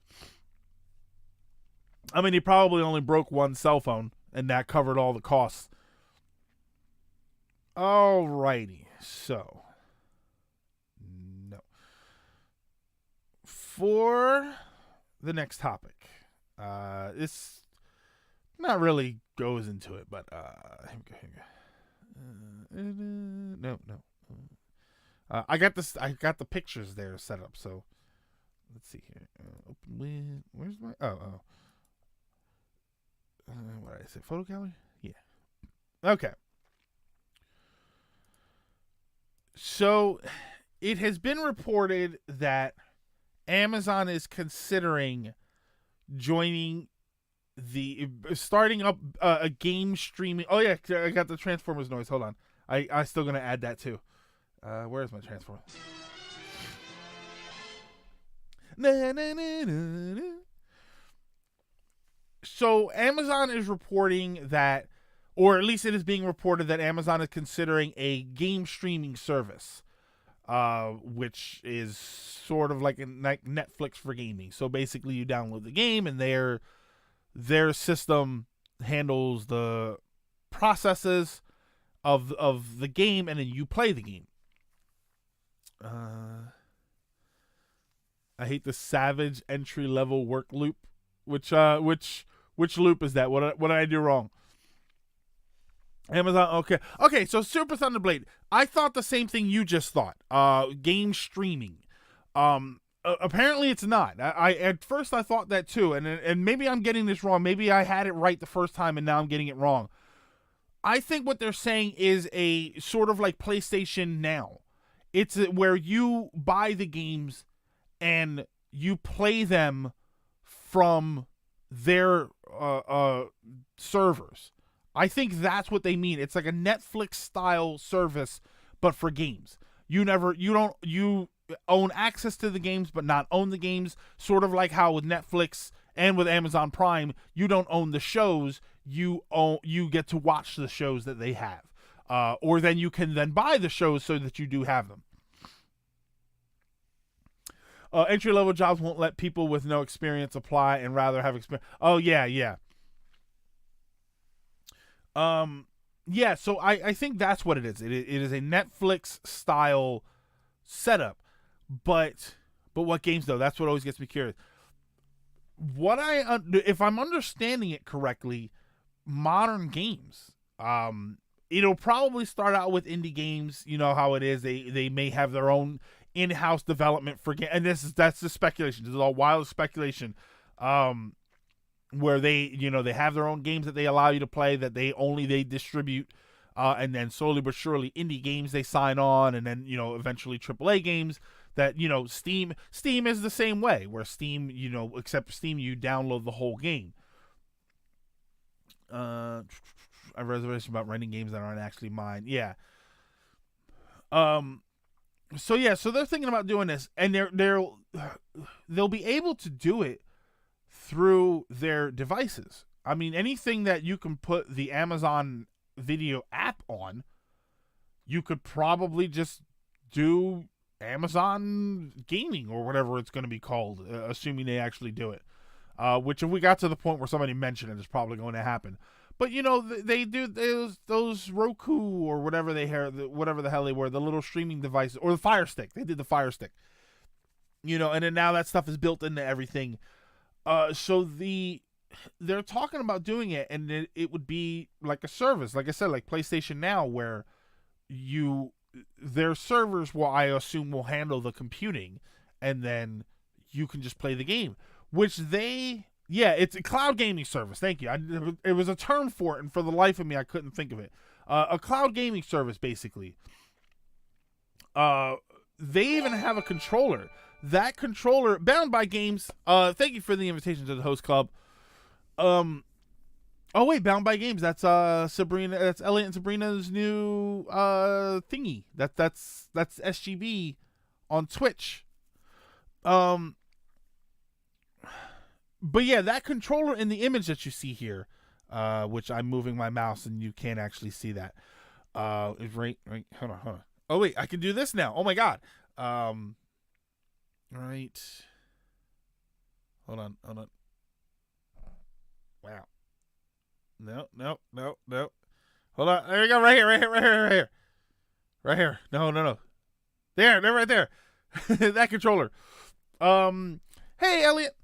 I mean, he probably only broke one cell phone, and that covered all the costs. Alrighty, so no. For the next topic, this not really goes into it, but here we go. No. I got this. I got the pictures there set up. So let's see here. Open with. Where's my? Oh. What did I say? Photo gallery. Yeah. Okay. So it has been reported that Amazon is considering starting up a game streaming. Oh yeah, I got the Transformers noise. Hold on, I still gonna add that too. Where's my Transformer? So Amazon is reporting that, or at least it is being reported that Amazon is considering a game streaming service, which is sort of like Netflix for gaming. So basically, you download the game, and their system handles the processes of the game, and then you play the game. I hate the savage entry level work loop. Which loop is that? What did I do wrong? Amazon. Okay. So Super Thunderblade. I thought the same thing you just thought. Game streaming. Apparently it's not. I at first I thought that too, and maybe I'm getting this wrong. Maybe I had it right the first time, and now I'm getting it wrong. I think what they're saying is a sort of like PlayStation Now. It's where you buy the games and you play them from their servers. I think that's what they mean. It's like a Netflix style service, but for games. You own access to the games, but not own the games. Sort of like how with Netflix and with Amazon Prime, you don't own the shows. You get to watch the shows that they have, or then you can then buy the shows so that you do have them. Entry-level jobs won't let people with no experience apply and rather have experience. Oh, yeah. So I think that's what it is. It is a Netflix-style setup. But what games, though? That's what always gets me curious. If I'm understanding it correctly, modern games. It'll probably start out with indie games. You know how it is. They may have their own in-house development for game, and that's the speculation. This is all wild speculation, where they have their own games that they allow you to play, that they distribute, and then slowly but surely indie games they sign on, and then eventually AAA games that Steam is the same way, where Steam except Steam you download the whole game. I have a reservation about renting games that aren't actually mine. Yeah. So they're thinking about doing this, and they'll be able to do it through their devices. I mean, anything that you can put the Amazon Video app on, you could probably just do Amazon Gaming or whatever it's going to be called, assuming they actually do it. Which, if we got to the point where somebody mentioned it, is probably going to happen. But they do those Roku or whatever whatever the hell they were, the little streaming devices, or the Fire Stick. They did the Fire Stick, and then now that stuff is built into everything. So they're talking about doing it, and it would be like a service, like I said, like PlayStation Now, where their servers I assume will handle the computing, and then you can just play the game, which it's a cloud gaming service. Thank you. It was a term for it, and for the life of me, I couldn't think of it. A cloud gaming service, basically. They even have a controller. That controller, Bound by Games. Thank you for the invitation to the host club. Bound by Games. That's Sabrina. That's Elliot and Sabrina's new thingy. That's SGB on Twitch. But yeah, that controller in the image that you see here, which I'm moving my mouse and you can't actually see that. Is right. Hold on. Oh wait, I can do this now. Oh my god. Right. Hold on. Wow. No. Hold on. There we go. Right here. Right here. No. They're right there. That controller. Hey, Elliot.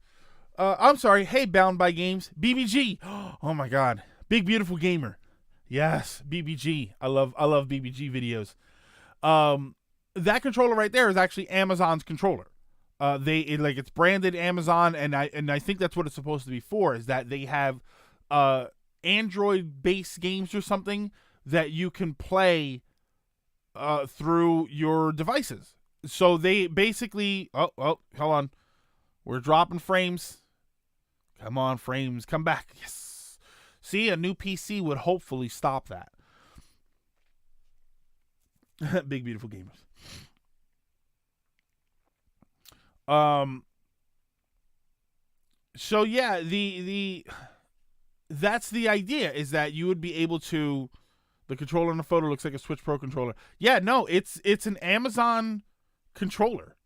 I'm sorry. Hey, Bound by Games. BBG. Oh my god. Big beautiful gamer. Yes, BBG. I love BBG videos. That controller right there is actually Amazon's controller. It's branded Amazon, and I think that's what it's supposed to be for. Is that they have Android based games or something that you can play through your devices. So they basically hold on. We're dropping frames. Come on, frames, come back. Yes. See, a new PC would hopefully stop that. Big beautiful gamers. So yeah, that's the idea, is that you would be able to. The controller in the photo looks like a Switch Pro controller. Yeah, no, it's an Amazon controller.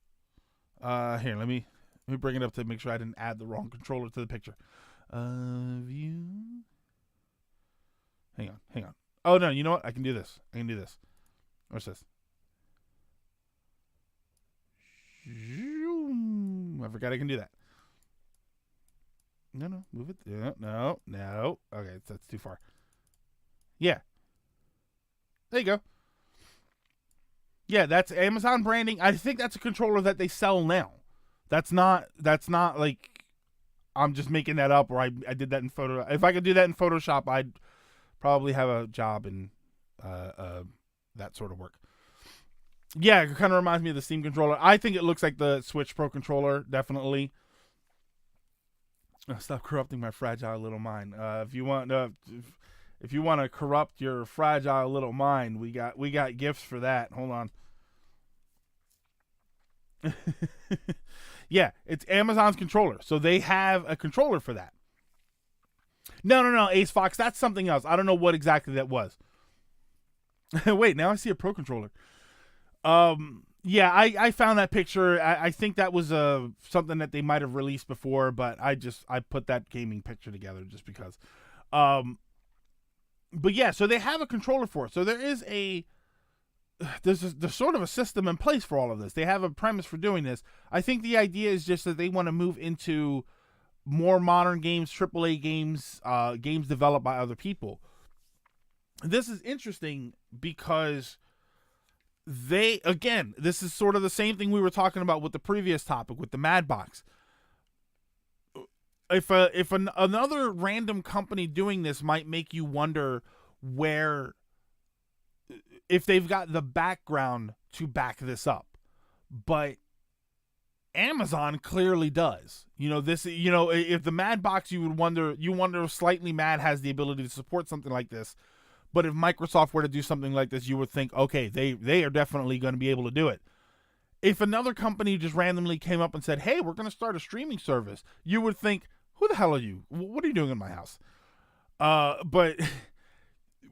Here, let me bring it up to make sure I didn't add the wrong controller to the picture. View. Hang on. Oh no, you know what? I can do this. What's this? I forgot I can do that. No, move it. No. Okay, that's too far. Yeah. There you go. Yeah, that's Amazon branding. I think that's a controller that they sell now. That's not like I'm just making that up, or I did that in Photoshop. If I could do that in Photoshop, I'd probably have a job in that sort of work. Yeah, it kind of reminds me of the Steam controller. I think it looks like the Switch Pro controller, definitely. Stop corrupting my fragile little mind. If you want to corrupt your fragile little mind, we got gifts for that. Hold on. Yeah, it's Amazon's controller. So they have a controller for that. No, Ace Fox, that's something else. I don't know what exactly that was. Wait, now I see a Pro controller. Yeah, I found that picture. I think that was something that they might have released before, but I put that gaming picture together just because. But yeah, so they have a controller for it. So there's sort of a system in place for all of this. They have a premise for doing this. I think the idea is just that they want to move into more modern games, AAA games, games developed by other people. This is interesting because this is sort of the same thing we were talking about with the previous topic with the Mad Box. If another random company doing this might make you wonder if they've got the background to back this up, but Amazon clearly does. If the Mad Box, you wonder if Slightly Mad has the ability to support something like this. But if Microsoft were to do something like this, you would think, okay, they are definitely going to be able to do it. If another company just randomly came up and said, hey, we're going to start a streaming service, you would think, who the hell are you? What are you doing in my house? But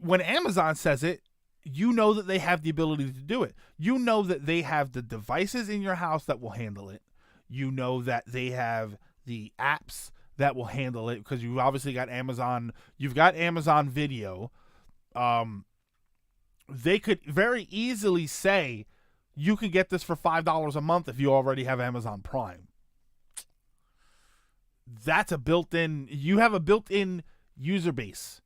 when Amazon says it, you know that they have the ability to do it. You know that they have the devices in your house that will handle it. You know that they have the apps that will handle it, because you've obviously got Amazon. You've got Amazon Video. They could very easily say you can get this for $5 a month if you already have Amazon Prime. You have a built-in user base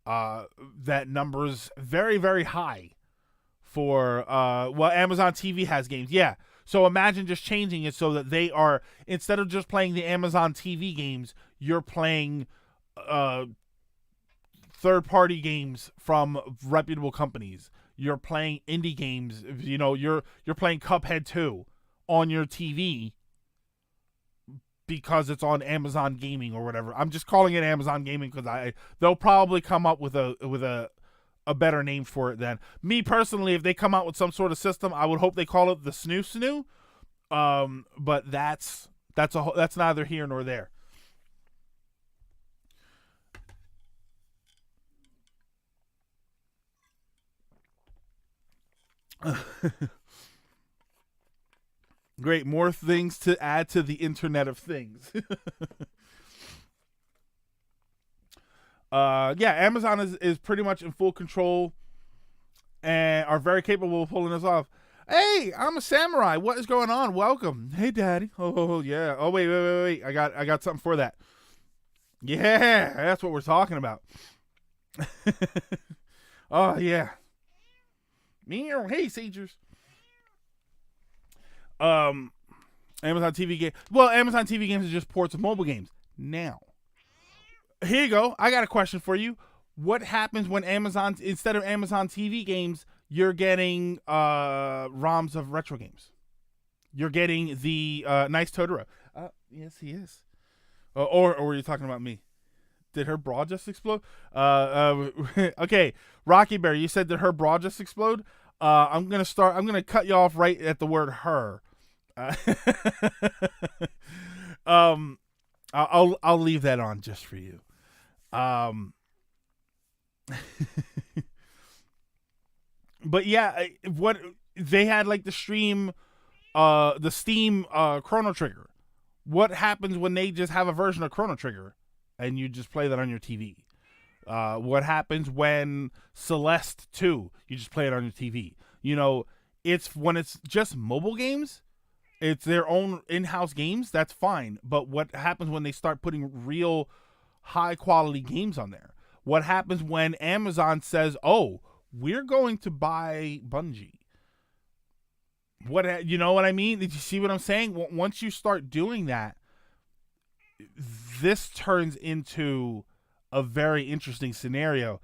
that numbers very, very high for Amazon TV has games. Yeah. So imagine just changing it so that they are, instead of just playing the Amazon TV games, you're playing third-party games from reputable companies. You're playing indie games. You're playing Cuphead 2 on your TV because it's on Amazon Gaming or whatever. I'm just calling it Amazon Gaming because they'll probably come up with a better name for it than me personally. If they come out with some sort of system, I would hope they call it the Snoo. But that's neither here nor there. Great, more things to add to the Internet of Things. Amazon is pretty much in full control and are very capable of pulling this off. Hey, I'm a samurai. What is going on? Welcome. Hey, Daddy. Oh yeah. Oh wait. I got something for that. Yeah, that's what we're talking about. Oh yeah. Meow. Hey, Sagers. Amazon TV game. Well, Amazon TV games is just ports of mobile games. Now, here you go. I got a question for you. What happens when Amazon, instead of Amazon TV games, you're getting ROMs of retro games? You're getting the Nice Totoro. Yes, he is. Or were you talking about me? Did her bra just explode? Okay, Rocky Bear, you said that her bra just explode. I'm gonna cut you off right at the word her. I'll leave that on just for you. But yeah, what they had like the Steam Chrono Trigger. What happens when they just have a version of Chrono Trigger and you just play that on your TV? What happens when Celeste 2, you just play it on your TV? It's when it's just mobile games, it's their own in-house games, that's fine. But what happens when they start putting real high-quality games on there? What happens when Amazon says, oh, we're going to buy Bungie? You know what I mean? Did you see what I'm saying? Once you start doing that, this turns into a very interesting scenario.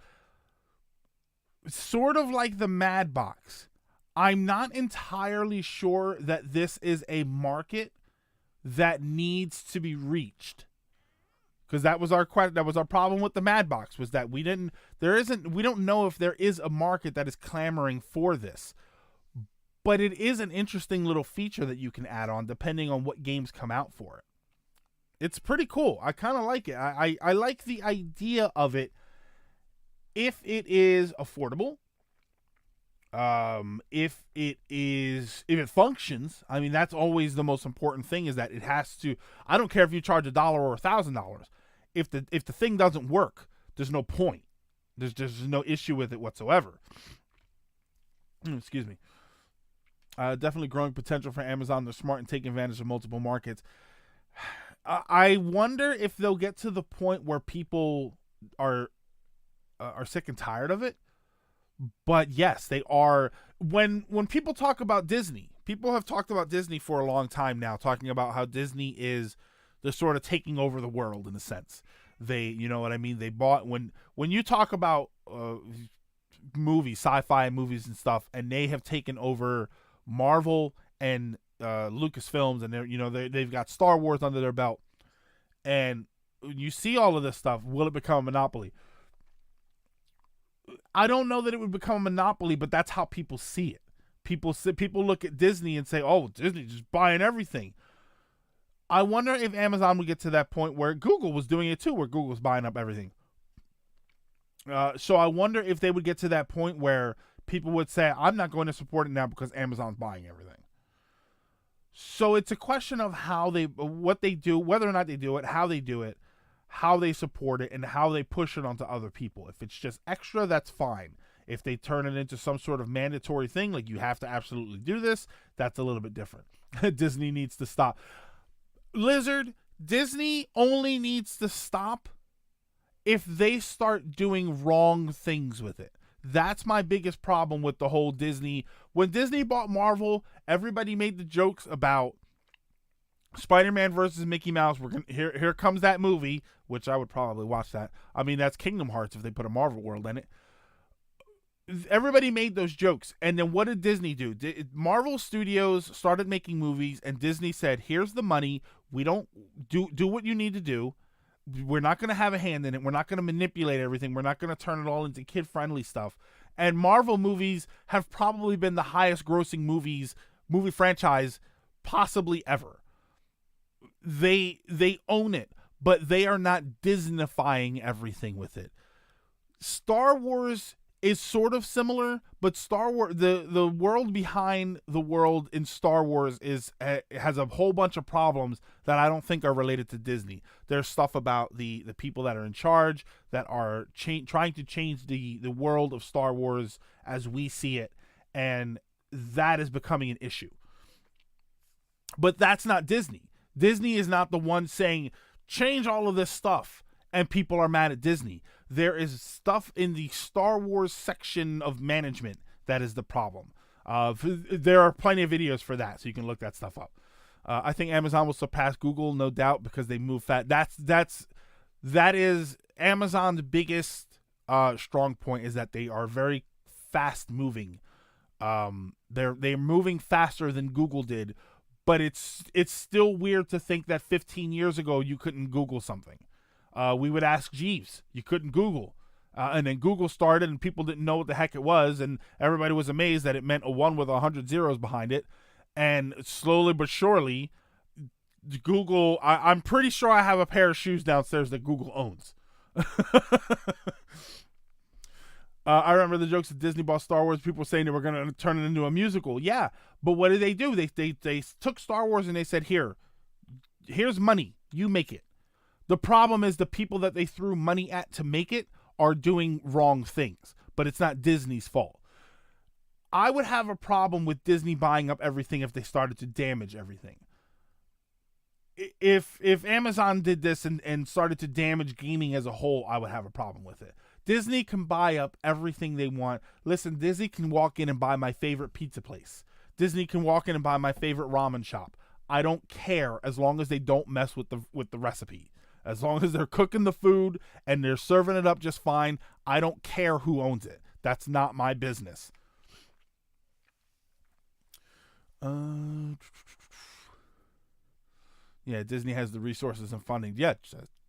Sort of like the Mad Box. I'm not entirely sure that this is a market that needs to be reached. Because that was our problem with the Mad Box, was that we don't know if there is a market that is clamoring for this. But it is an interesting little feature that you can add on depending on what games come out for it. It's pretty cool. I kind of like it. I like the idea of it if it is affordable. If it functions. I mean, that's always the most important thing, is that it has to. I don't care if you charge $1 or $1,000. If the thing doesn't work, there's no point. There's no issue with it whatsoever. Excuse me. Definitely growing potential for Amazon. They're smart and taking advantage of multiple markets. I wonder if they'll get to the point where people are sick and tired of it. But yes, they are. When people talk about Disney, people have talked about Disney for a long time now, talking about how Disney is the sort of taking over the world in a sense. You know what I mean? They bought, when you talk about movies, sci-fi movies and stuff, and they have taken over Marvel and Lucasfilms, and they've got Star Wars under their belt, and you see all of this stuff. Will it become a monopoly? I don't know that it would become a monopoly, but that's how people see it. People look at Disney and say, "Oh, Disney's just buying everything." I wonder if Amazon would get to that point where Google was doing it too, where Google's buying up everything. So I wonder if they would get to that point where people would say, I'm not going to support it now because Amazon's buying everything. So it's a question of what they do, whether or not they do it, how they do it, how they support it, and how they push it onto other people. If it's just extra, that's fine. If they turn it into some sort of mandatory thing, like you have to absolutely do this, that's a little bit different. Disney needs to stop. Lizard, Disney only needs to stop if they start doing wrong things with it. That's my biggest problem with the whole Disney. When Disney bought Marvel, everybody made the jokes about Spider-Man versus Mickey Mouse. Here comes that movie, which I would probably watch that. I mean, that's Kingdom Hearts if they put a Marvel world in it. Everybody made those jokes. And then what did Disney do? Marvel Studios started making movies, and Disney said, here's the money. We don't do what you need to do. We're not going to have a hand in it. We're not going to manipulate everything. We're not going to turn it all into kid-friendly stuff. And Marvel movies have probably been the highest grossing movie franchise possibly ever. They own it, but they are not Disneyfying everything with it. Star Wars is sort of similar, but Star Wars, the world behind the world in Star Wars has a whole bunch of problems that I don't think are related to Disney. There's stuff about the people that are in charge that are trying to change the world of Star Wars as we see it, and that is becoming an issue. But that's not Disney. Disney is not the one saying, change all of this stuff, and people are mad at Disney. There is stuff in the Star Wars section of management that is the problem. There are plenty of videos for that, so you can look that stuff up. I think Amazon will surpass Google, no doubt, because they move fast. That is Amazon's biggest strong point, is that they are very fast moving. They're moving faster than Google did, but it's still weird to think that 15 years ago you couldn't Google something. We would ask Jeeves, you couldn't Google. And then Google started and people didn't know what the heck it was, and everybody was amazed that it meant a 1 with 100 zeros behind it. And slowly but surely, Google, I'm pretty sure I have a pair of shoes downstairs that Google owns. I remember the jokes that Disney bought Star Wars. People were saying they were going to turn it into a musical. Yeah, but what did they do? They took Star Wars and they said, here's money. You make it. The problem is the people that they threw money at to make it are doing wrong things, but it's not Disney's fault. I would have a problem with Disney buying up everything if they started to damage everything. If Amazon did this and started to damage gaming as a whole, I would have a problem with it. Disney can buy up everything they want. Listen, Disney can walk in and buy my favorite pizza place. Disney can walk in and buy my favorite ramen shop. I don't care as long as they don't mess with the recipe. As long as they're cooking the food and they're serving it up just fine, I don't care who owns it. That's not my business. Yeah, Disney has the resources and funding. Yeah,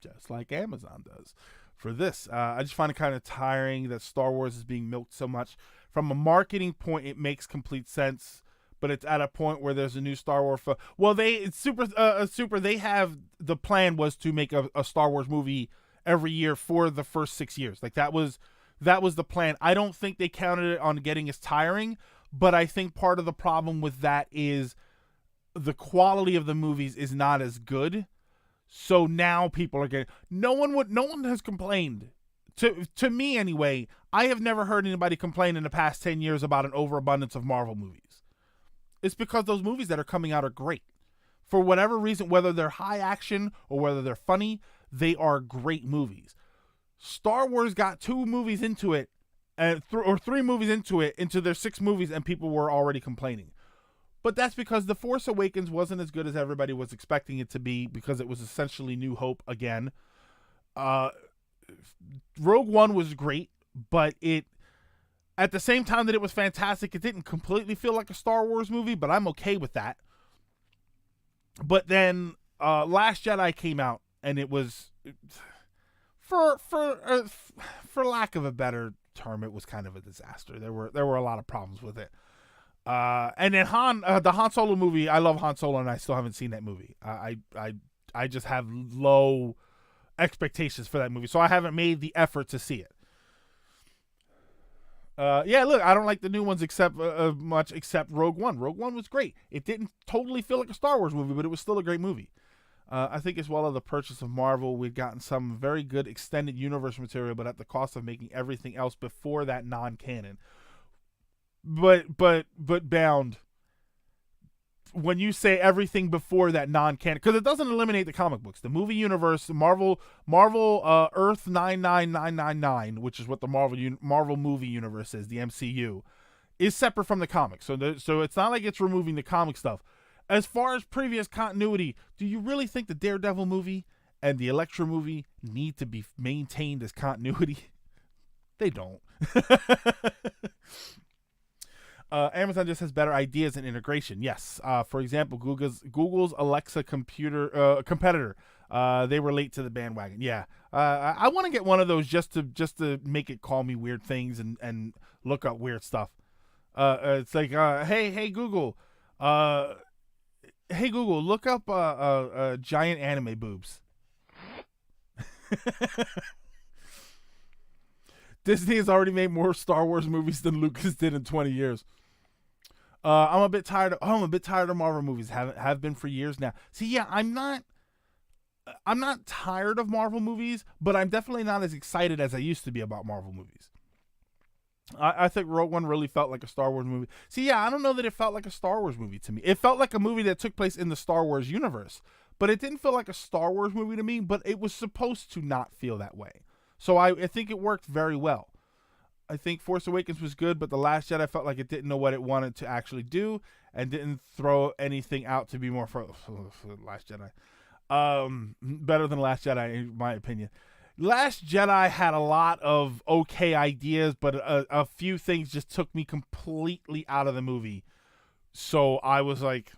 just like Amazon does for this. I just find it kind of tiring that Star Wars is being milked so much. From a marketing point, it makes complete sense, but it's at a point where there's a new Star Wars film. Well, they have, the plan was to make a Star Wars movie every year for the first 6 years. Like that was the plan. I don't think they counted it on getting as tiring, but I think part of the problem with that is the quality of the movies is not as good. So now people are getting, no one has complained. To me anyway, I have never heard anybody complain in the past 10 years about an overabundance of Marvel movies. It's because those movies that are coming out are great. For whatever reason, whether they're high action or whether they're funny, they are great movies. Star Wars got 2 movies into it, or 3 movies into their 6 movies, and people were already complaining. But that's because The Force Awakens wasn't as good as everybody was expecting it to be, because it was essentially New Hope again. Rogue One was great, but at the same time that it was fantastic, it didn't completely feel like a Star Wars movie, but I'm okay with that. But then Last Jedi came out, and it was, for lack of a better term, it was kind of a disaster. There were a lot of problems with it. And then the Han Solo movie, I love Han Solo, and I still haven't seen that movie. I just have low expectations for that movie, so I haven't made the effort to see it. Yeah, look, I don't like the new ones except Rogue One. Rogue One was great. It didn't totally feel like a Star Wars movie, but it was still a great movie. I think as well as the purchase of Marvel, we've gotten some very good extended universe material, but at the cost of making everything else before that non-canon. But Bound, when you say everything before that non-canon, because it doesn't eliminate the comic books, the movie universe, Marvel Earth 99999, which is what the Marvel movie universe is, the MCU, is separate from the comics. So it's not like it's removing the comic stuff. As far as previous continuity, do you really think the Daredevil movie and the Elektra movie need to be maintained as continuity? They don't. Amazon just has better ideas and integration. Yes. For example, Google's Alexa competitor. They were late to the bandwagon. Yeah. I want to get one of those just to make it call me weird things and look up weird stuff. It's like, hey Google, look up giant anime boobs. Disney has already made more Star Wars movies than Lucas did in 20 years. I'm a bit tired of Marvel movies. Have been for years now. See, yeah, I'm not tired of Marvel movies, but I'm definitely not as excited as I used to be about Marvel movies. I think Rogue One really felt like a Star Wars movie. See, yeah, I don't know that it felt like a Star Wars movie to me. It felt like a movie that took place in the Star Wars universe, but it didn't feel like a Star Wars movie to me, but it was supposed to not feel that way. So I think it worked very well. I think Force Awakens was good, but The Last Jedi felt like it didn't know what it wanted to actually do and didn't throw anything out to be more for Last Jedi. Better than Last Jedi, in my opinion. Last Jedi had a lot of okay ideas, but a few things just took me completely out of the movie. So I was like,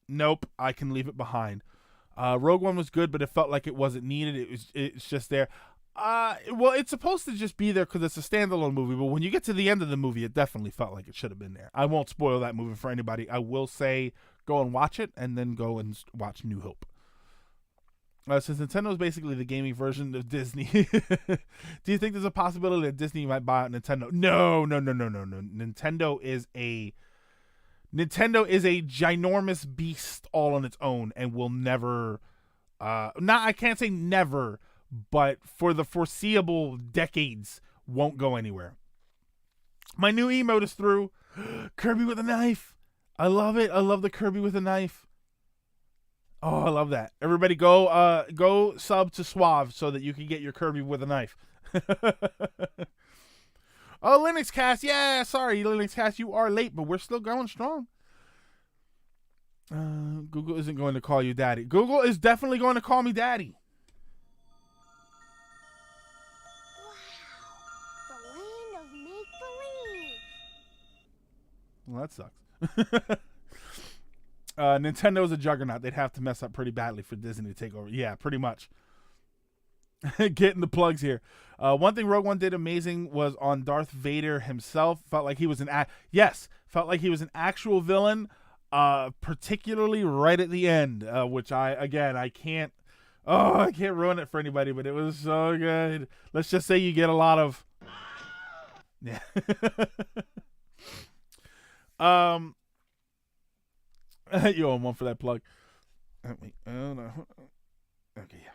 nope, I can leave it behind. Rogue One was good, but it felt like it wasn't needed. It's just there. Well, it's supposed to just be there because it's a standalone movie, but when you get to the end of the movie, it definitely felt like it should have been there. I won't spoil that movie for anybody. I will say go and watch it, and then go and watch New Hope. Since Nintendo is basically the gaming version of Disney, do you think there's a possibility that Disney might buy out Nintendo? No. Nintendo is a ginormous beast all on its own and will never, I can't say never, but for the foreseeable decades won't go anywhere. My new emote is through. Kirby with a knife. I love it. I love the Kirby with a knife. Oh, I love that. Everybody go sub to Suave so that you can get your Kirby with a knife. Oh, Linux Cast. Yeah, sorry, Linux Cast, you are late, but we're still going strong. Google isn't going to call you daddy. Google is definitely going to call me daddy. Wow, the land of make-believe. Well, that sucks. Nintendo's a juggernaut. They'd have to mess up pretty badly for Disney to take over. Yeah, pretty much. Getting the plugs here. One thing Rogue One did amazing was on Darth Vader himself. Felt like he was felt like he was an actual villain, particularly right at the end, which I can't ruin it for anybody, but it was so good. Let's just say you get a lot of yeah. You owe one for that plug. Wait, oh no. Okay, yeah.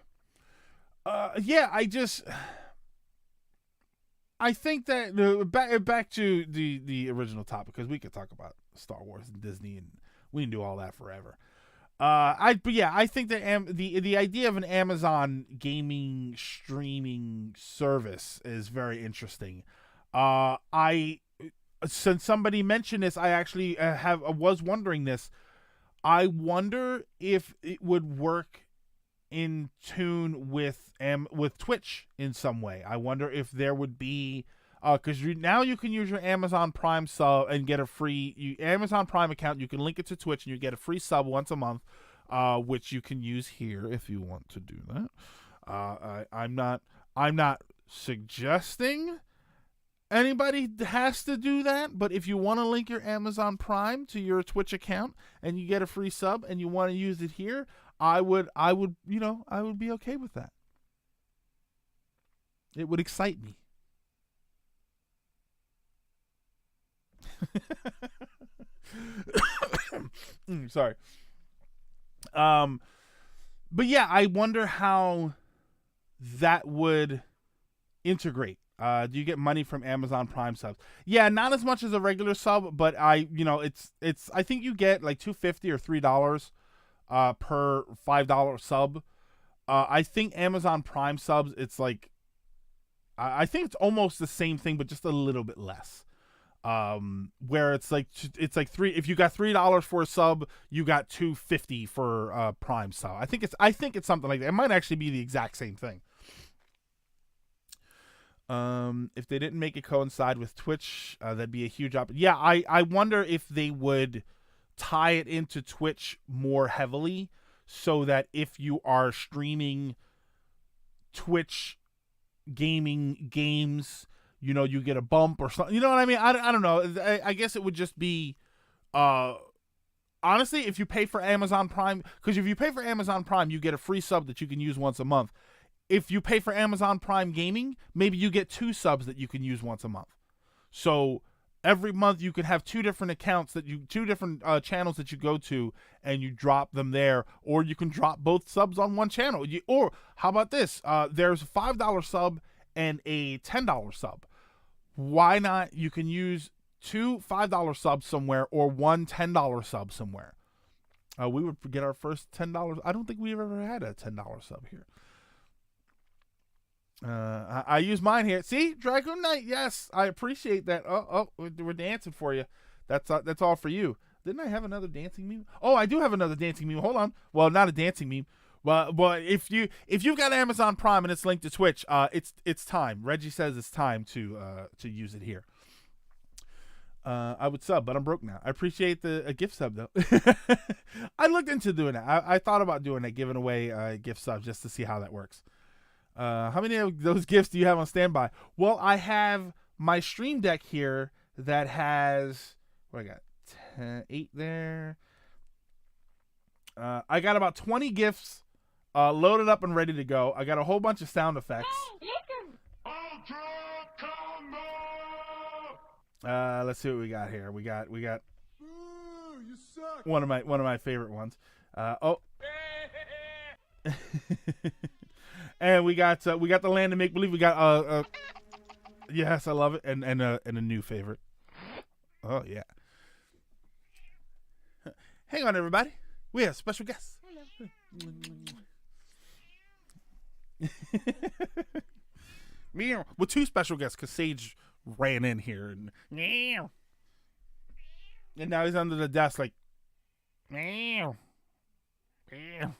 I think that back to the original topic, because we could talk about Star Wars and Disney and we can do all that forever. I think that the idea of an Amazon gaming streaming service is very interesting. Since somebody mentioned this, I actually was wondering this. I wonder if it would work in tune with Twitch in some way. I wonder if there would be, because now you can use your Amazon Prime sub and get a free Amazon Prime account. You can link it to Twitch and you get a free sub once a month, which you can use here if you want to do that. I'm not suggesting anybody has to do that, but if you want to link your Amazon Prime to your Twitch account and you get a free sub and you want to use it here, I would be okay with that. It would excite me. Sorry. But yeah, I wonder how that would integrate. Do you get money from Amazon Prime subs? Yeah, not as much as a regular sub, but it's I think you get like $2.50 or $3 per $5 sub. I think Amazon Prime subs, it's like I think it's almost the same thing, but just a little bit less. Where it's like if you got $3 for a sub, you got $2.50 for Prime sub. I think it's something like that. It might actually be the exact same thing. If they didn't make it coincide with Twitch, that'd be a huge yeah, I wonder if they would tie it into Twitch more heavily, so that if you are streaming Twitch gaming games, you get a bump or something. You know what I mean? I don't know. I guess it would just be, honestly, if you pay for Amazon Prime, because if you pay for Amazon Prime, you get a free sub that you can use once a month. If you pay for Amazon Prime Gaming, maybe you get 2 subs that you can use once a month. So every month you can have 2 different accounts two different channels that you go to, and you drop them there, or you can drop both subs on one channel. Or how about this? There's a $5 sub and a $10 sub. Why not? You can use 2 $5 subs somewhere or one $10 sub somewhere. We would get our first $10. I don't think we've ever had a $10 sub here. I use mine here. See, Dragoon Knight. Yes, I appreciate that. Oh, we're dancing for you. That's all for you. Didn't I have another dancing meme? Oh, I do have another dancing meme. Hold on. Well, not a dancing meme. Well, if you've got Amazon Prime and it's linked to Twitch, it's time. Reggie says it's time to use it here. I would sub, but I'm broke now. I appreciate a gift sub though. I looked into doing that. I thought about doing that, giving away gift subs just to see how that works. How many of those gifts do you have on standby? Well, I have my Stream Deck here that has what I got 8 there. I got about 20 gifts loaded up and ready to go. I got a whole bunch of sound effects. Let's see what we got here. We got you suck. one of my favorite ones. And we got the Land of Make Believe. We got yes, I love it, and a new favorite. Oh yeah. Hang on, everybody. We have special guests. Meow. Well, 2 special guests because Sage ran in here and meow. And now he's under the desk like meow. Meow.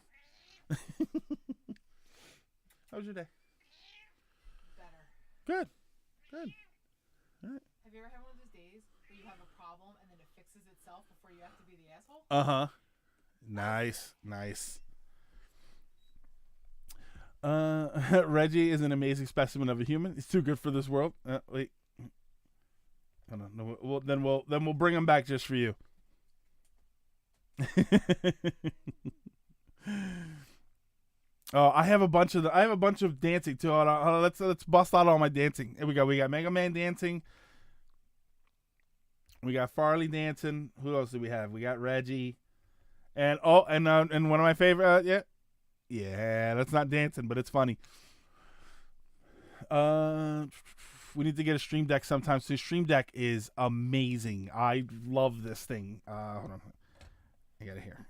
How was your day? Better. Good. All right. Have you ever had one of those days where you have a problem and then it fixes itself before you have to be the asshole? Uh-huh. Nice. Reggie is an amazing specimen of a human. He's too good for this world. Wait. Hold on. No, we'll bring him back just for you. Oh, I have a bunch of dancing too. Hold on. Let's bust out all my dancing. Here we go. We got Mega Man dancing. We got Farley dancing. Who else do we have? We got Reggie. And one of my favorite yeah, that's not dancing, but it's funny. We need to get a Stream Deck sometime. So Stream Deck is amazing. I love this thing. Hold on. I got it here.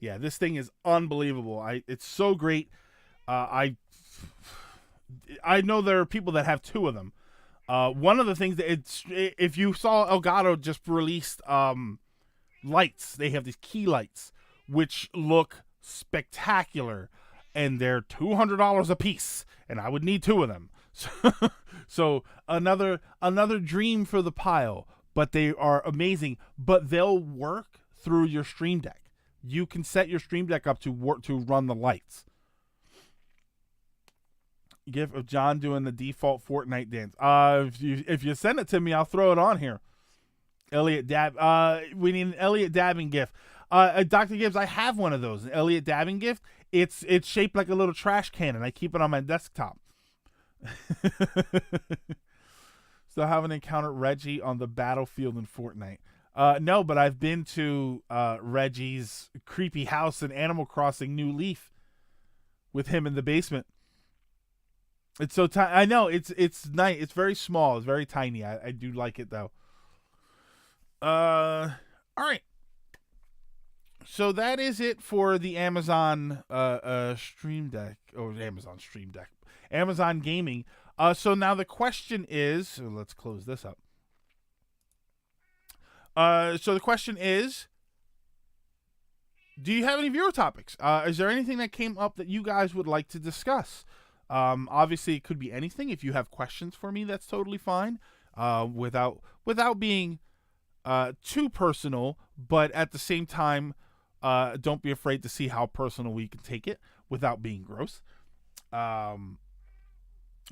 Yeah, this thing is unbelievable. It's so great. I know there are people that have 2 of them. One of the things that if you saw Elgato just released lights, they have these key lights which look spectacular, and they're $200 a piece, and I would need 2 of them. So another dream for the pile, but they are amazing. But they'll work through your Stream Deck. You can set your Stream Deck up to run the lights. GIF of John doing the default Fortnite dance. If you send it to me, I'll throw it on here. Elliot Dab. We need an Elliot dabbing GIF. Dr. Gibbs, I have one of those. An Elliot dabbing GIF. It's shaped like a little trash can, and I keep it on my desktop. So I haven't encountered Reggie on the battlefield in Fortnite. No, but I've been to Reggie's creepy house in Animal Crossing New Leaf with him in the basement. It's so tiny. I know it's nice. It's very small. It's very tiny. I do like it though. All right. So that is it for the Amazon Stream Deck, or Amazon Stream Deck, Amazon Gaming. So now the question is, let's close this up. So the question is, do you have any viewer topics? Is there anything that came up that you guys would like to discuss? Obviously, it could be anything. If you have questions for me, that's totally fine. Without being too personal, but at the same time, don't be afraid to see how personal we can take it without being gross.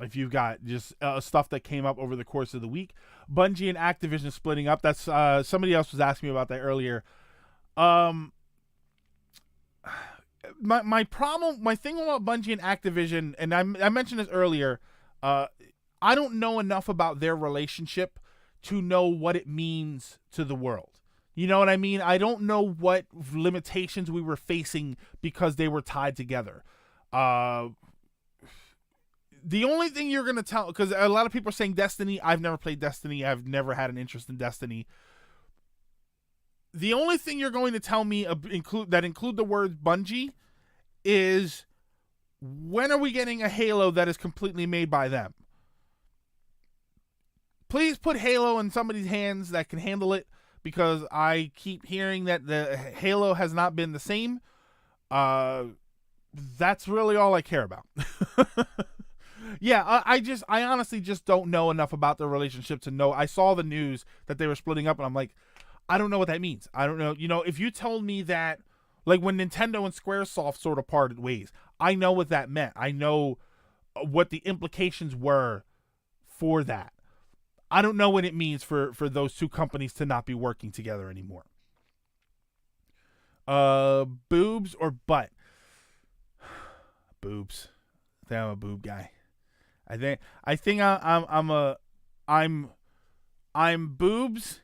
If you've got just stuff that came up over the course of the week, Bungie and Activision splitting up. That's somebody else was asking me about that earlier. My problem, my thing about Bungie and Activision, and I mentioned this earlier, I don't know enough about their relationship to know what it means to the world. You know what I mean? I don't know what limitations we were facing because they were tied together. The only thing you're going to tell, because a lot of people are saying Destiny. I've never played Destiny. I've never had an interest in Destiny. The only thing you're going to tell me include the word Bungie is, when are we getting a Halo that is completely made by them? Please put Halo in somebody's hands that can handle it, because I keep hearing that the Halo has not been the same. That's really all I care about. Yeah, I honestly just don't know enough about their relationship to know. I saw the news that they were splitting up, and I'm like, I don't know what that means. I don't know. You know, if you told me that, like when Nintendo and Squaresoft sort of parted ways, I know what that meant. I know what the implications were for that. I don't know what it means for those two companies to not be working together anymore. Boobs or butt? Boobs. I think I'm a boob guy. I think I'm boobs,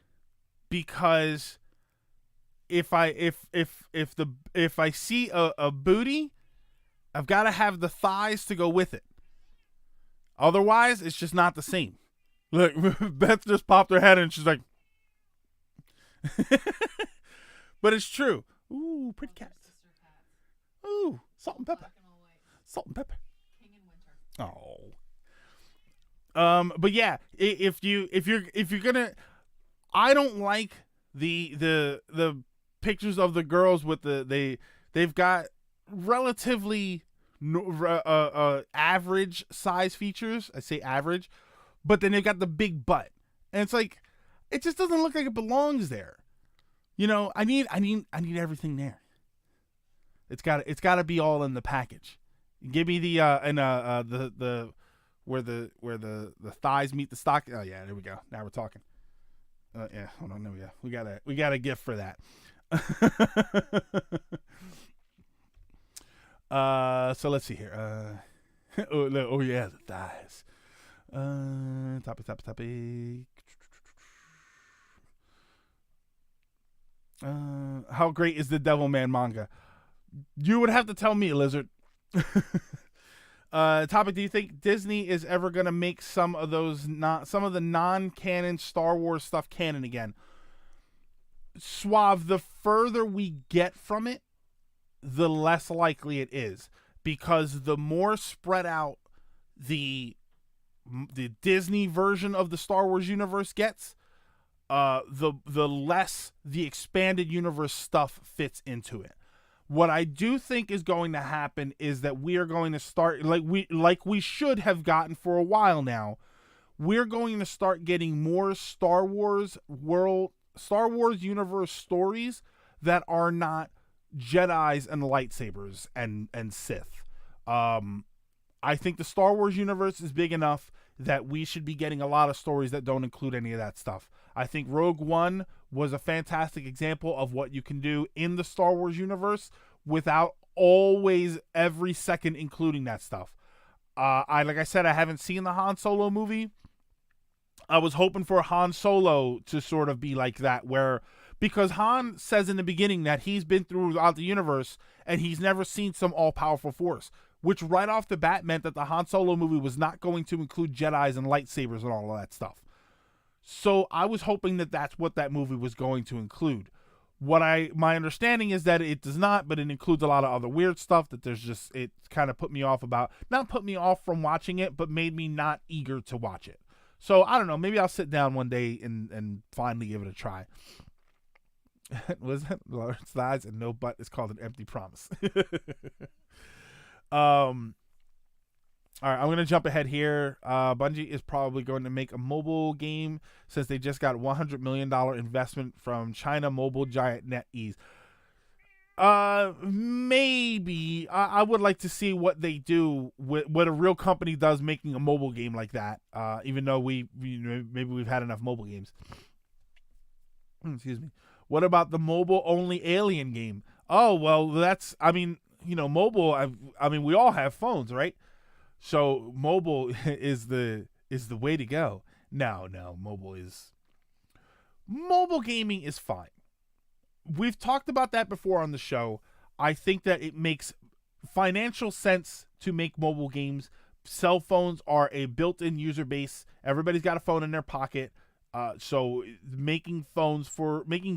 because if I see a booty, I've got to have the thighs to go with it. Otherwise, it's just not the same. Look, Beth just popped her head and she's like, but it's true. Ooh, pretty cats. Sister cats. Ooh, salt and pepper. Black and all white. Salt and pepper. King in winter. Oh. But yeah, if you're gonna, I don't like the pictures of the girls with they've got relatively average size features. I say average, but then they've got the big butt, and it's like, it just doesn't look like it belongs there. You know, I need everything there. It's got to be all in the package. Give me the where the thighs meet the stock. Oh yeah, there we go. Now we're talking. Yeah, hold on. There we go. We got a gift for that. So let's see here. Oh yeah, the thighs. Topic. How great is the Devilman manga? You would have to tell me, Lizard. Topic: do you think Disney is ever gonna make some of the non-canon Star Wars stuff canon again? Suave, the further we get from it, the less likely it is, because the more spread out the Disney version of the Star Wars universe gets, the less the expanded universe stuff fits into it. What I do think is going to happen is that we are going to start, like we should have gotten for a while now, we're going to start getting more Star Wars universe stories that are not Jedis and lightsabers and Sith. I think the Star Wars universe is big enough that we should be getting a lot of stories that don't include any of that stuff. I think Rogue One was a fantastic example of what you can do in the Star Wars universe without always every second including that stuff. Like I said, I haven't seen the Han Solo movie. I was hoping for Han Solo to sort of be like that, because Han says in the beginning that he's been throughout the universe and he's never seen some all-powerful force, which right off the bat meant that the Han Solo movie was not going to include Jedis and lightsabers and all of that stuff. So I was hoping that that's what that movie was going to include. My understanding is that it does not, but it includes a lot of other weird stuff that it kind of put me off not put me off from watching it, but made me not eager to watch it. So I don't know, maybe I'll sit down one day and finally give it a try. Was it large thighs and no butt is called an empty promise. All right, I'm going to jump ahead here. Bungie is probably going to make a mobile game since they just got $100 million investment from China mobile giant NetEase. Maybe. I would like to see what they do, what a real company does making a mobile game like that, even though maybe we've had enough mobile games. Excuse me. What about the mobile-only Alien game? Oh, well, mobile, we all have phones, right? So mobile is the way to go. No, mobile gaming is fine. We've talked about that before on the show. I think that it makes financial sense to make mobile games. Cell phones are a built-in user base. Everybody's got a phone in their pocket. So making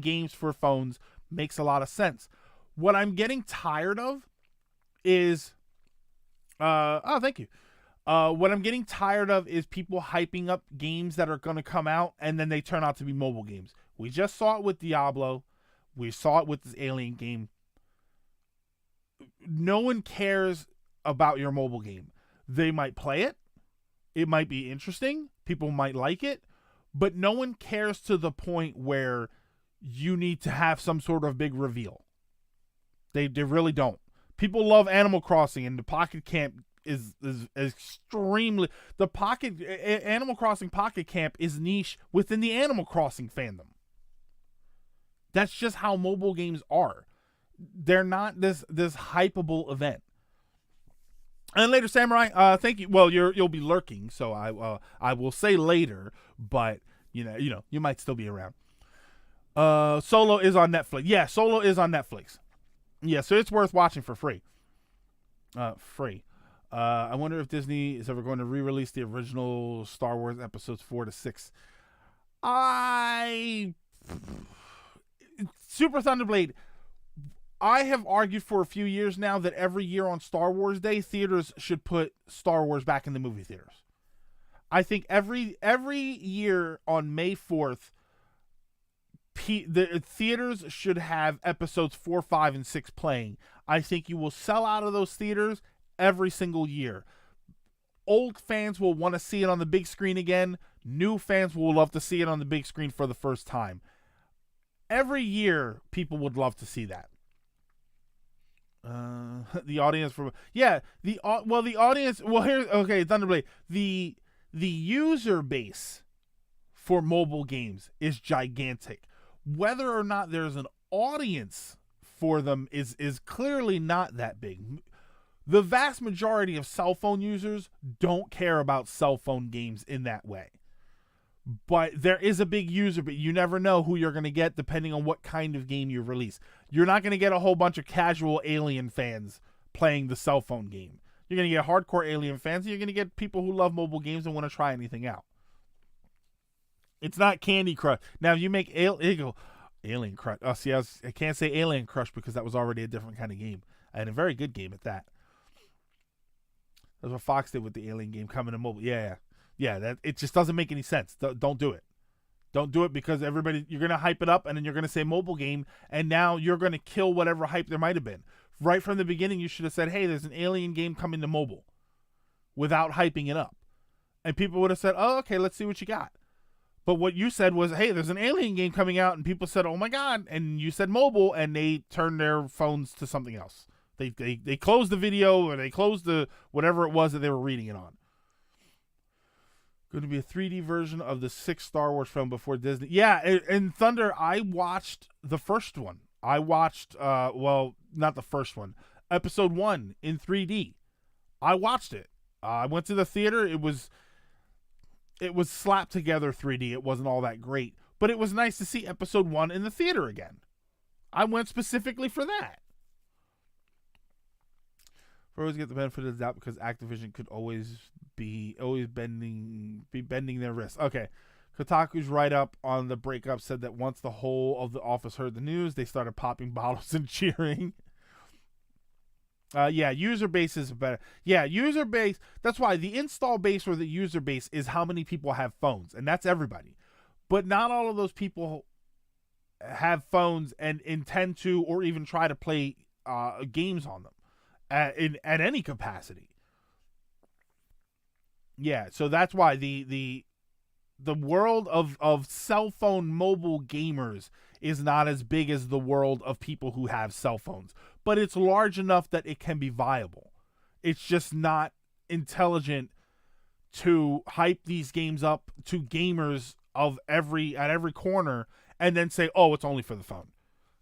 games for phones makes a lot of sense. What I'm getting tired of is thank you. What I'm getting tired of is people hyping up games that are going to come out and then they turn out to be mobile games. We just saw it with Diablo. We saw it with this Alien game. No one cares about your mobile game. They might play it. It might be interesting. People might like it. But no one cares to the point where you need to have some sort of big reveal. They really don't. People love Animal Crossing, and the Pocket Camp is extremely... Animal Crossing Pocket Camp is niche within the Animal Crossing fandom. That's just how mobile games are. They're not this hypeable event. And later, Samurai, thank you. Well, you'll be lurking, so I will say later, but you might still be around. Solo is on Netflix. Yeah, Solo is on Netflix. Yeah, so it's worth watching for free. I wonder if Disney is ever going to re-release the original Star Wars episodes 4 to 6. Super Thunderblade. I have argued for a few years now that every year on Star Wars Day, theaters should put Star Wars back in the movie theaters. I think every year on May 4th, the theaters should have episodes 4, 5, and 6 playing. I think you will sell out of those theaters every single year. Old fans will want to see it on the big screen again. New fans will love to see it on the big screen for the first time. Every year, people would love to see that. The audience for the audience. Well, here's okay. Thunderblade. The user base for mobile games is gigantic. Whether or not there's an audience for them is clearly not that big. The vast majority of cell phone users don't care about cell phone games in that way. But there is a big user, but you never know who you're going to get depending on what kind of game you release. You're not going to get a whole bunch of casual Alien fans playing the cell phone game. You're going to get hardcore Alien fans, and you're going to get people who love mobile games and want to try anything out. It's not Candy Crush. Now, if you make Alien Crush. Oh, see, I can't say Alien Crush because that was already a different kind of game. And a very good game at that. That's what Fox did with the Alien game coming to mobile. Yeah, that it just doesn't make any sense. Don't do it. Don't do it because you're going to hype it up and then you're going to say mobile game, and now you're going to kill whatever hype there might have been. Right from the beginning, you should have said, hey, there's an Alien game coming to mobile without hyping it up. And people would have said, oh, okay, let's see what you got. But what you said was, hey, there's an Alien game coming out, and people said, oh my God, and you said mobile, and they turned their phones to something else. They closed the video, or they closed the whatever it was that they were reading it on. Going to be a 3D version of the 6th Star Wars film before Disney. Yeah, and Thunder, I watched the first one. I watched, not the first one. Episode 1 in 3D. I watched it. I went to the theater. It was slapped together 3D. It wasn't all that great. But it was nice to see Episode 1 in the theater again. I went specifically for that. We always get the benefit of the doubt because Activision could always be bending their wrists. Okay. Kotaku's write-up on the breakup said that once the whole of the office heard the news, they started popping bottles and cheering. User base is better. Yeah, user base. That's why the install base or the user base is how many people have phones, and that's everybody. But not all of those people have phones and intend to or even try to play games on them at any capacity. Yeah, so that's why the world of cell phone mobile gamers is not as big as the world of people who have cell phones. But it's large enough that it can be viable. It's just not intelligent to hype these games up to gamers at every corner and then say, oh, it's only for the phone.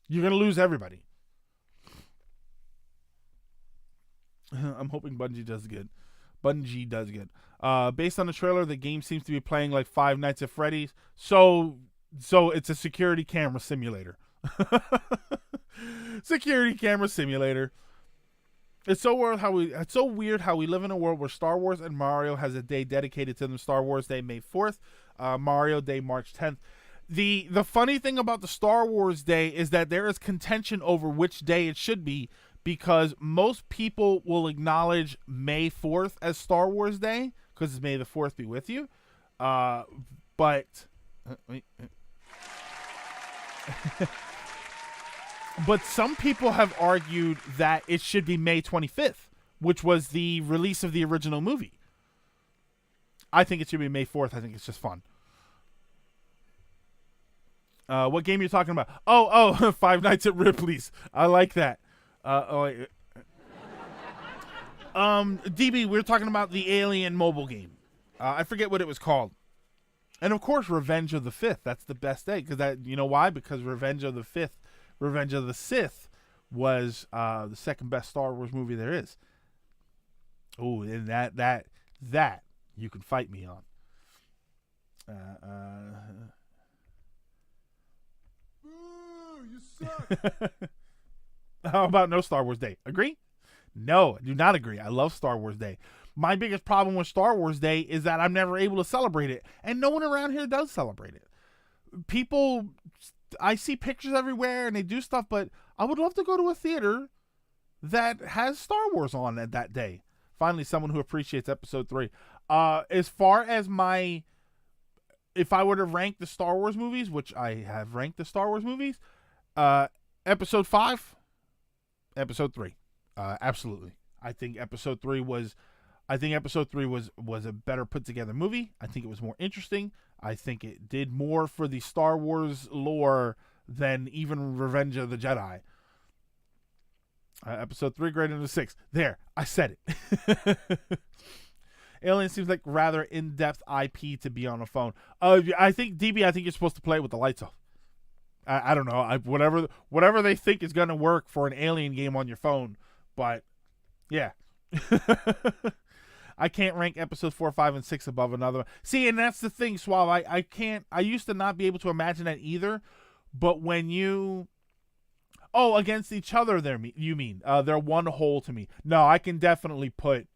You're going to lose everybody. I'm hoping Bungie does good. Based on the trailer, the game seems to be playing like Five Nights at Freddy's. So it's a security camera simulator. Security camera simulator. It's so weird how we live in a world where Star Wars and Mario has a day dedicated to them. Star Wars Day, May 4th. Mario Day, March 10th. The funny thing about the Star Wars Day is that there is contention over which day it should be because most people will acknowledge May 4th as Star Wars Day because it's May the 4th be with you. But but some people have argued that it should be May 25th, which was the release of the original movie. I think it should be May 4th. I think it's just fun. What game are you talking about? Oh, Five Nights at Ripley's. I like that. DB, we were talking about the Alien mobile game. I forget what it was called. And of course, Revenge of the Fifth. That's the best day because you know why? Because Revenge of the Sith was the second best Star Wars movie there is. Oh, and that you can fight me on. Boo, you suck. How about no Star Wars Day? Agree? No, I do not agree. I love Star Wars Day. My biggest problem with Star Wars Day is that I'm never able to celebrate it, and no one around here does celebrate it. People, I see pictures everywhere, and they do stuff, but I would love to go to a theater that has Star Wars on at that day. Finally, someone who appreciates Episode 3. As far as if I were to rank the Star Wars movies, which I have ranked the Star Wars movies, Episode 5, Episode 3. Absolutely. I think Episode 3 was a better put together movie. I think it was more interesting. I think it did more for the Star Wars lore than even Revenge of the Jedi. Episode 3 greater than 6. There, I said it. Alien seems like rather in-depth IP to be on a phone. I think DB. I think you're supposed to play it with the lights off. I don't know. Whatever they think is gonna work for an Alien game on your phone, but yeah. I can't rank episodes 4, 5, and 6 above another one. See, and that's the thing, Suave. I can't. I used to not be able to imagine that either. But when you, against each other, you mean they're one whole to me. No, I can definitely put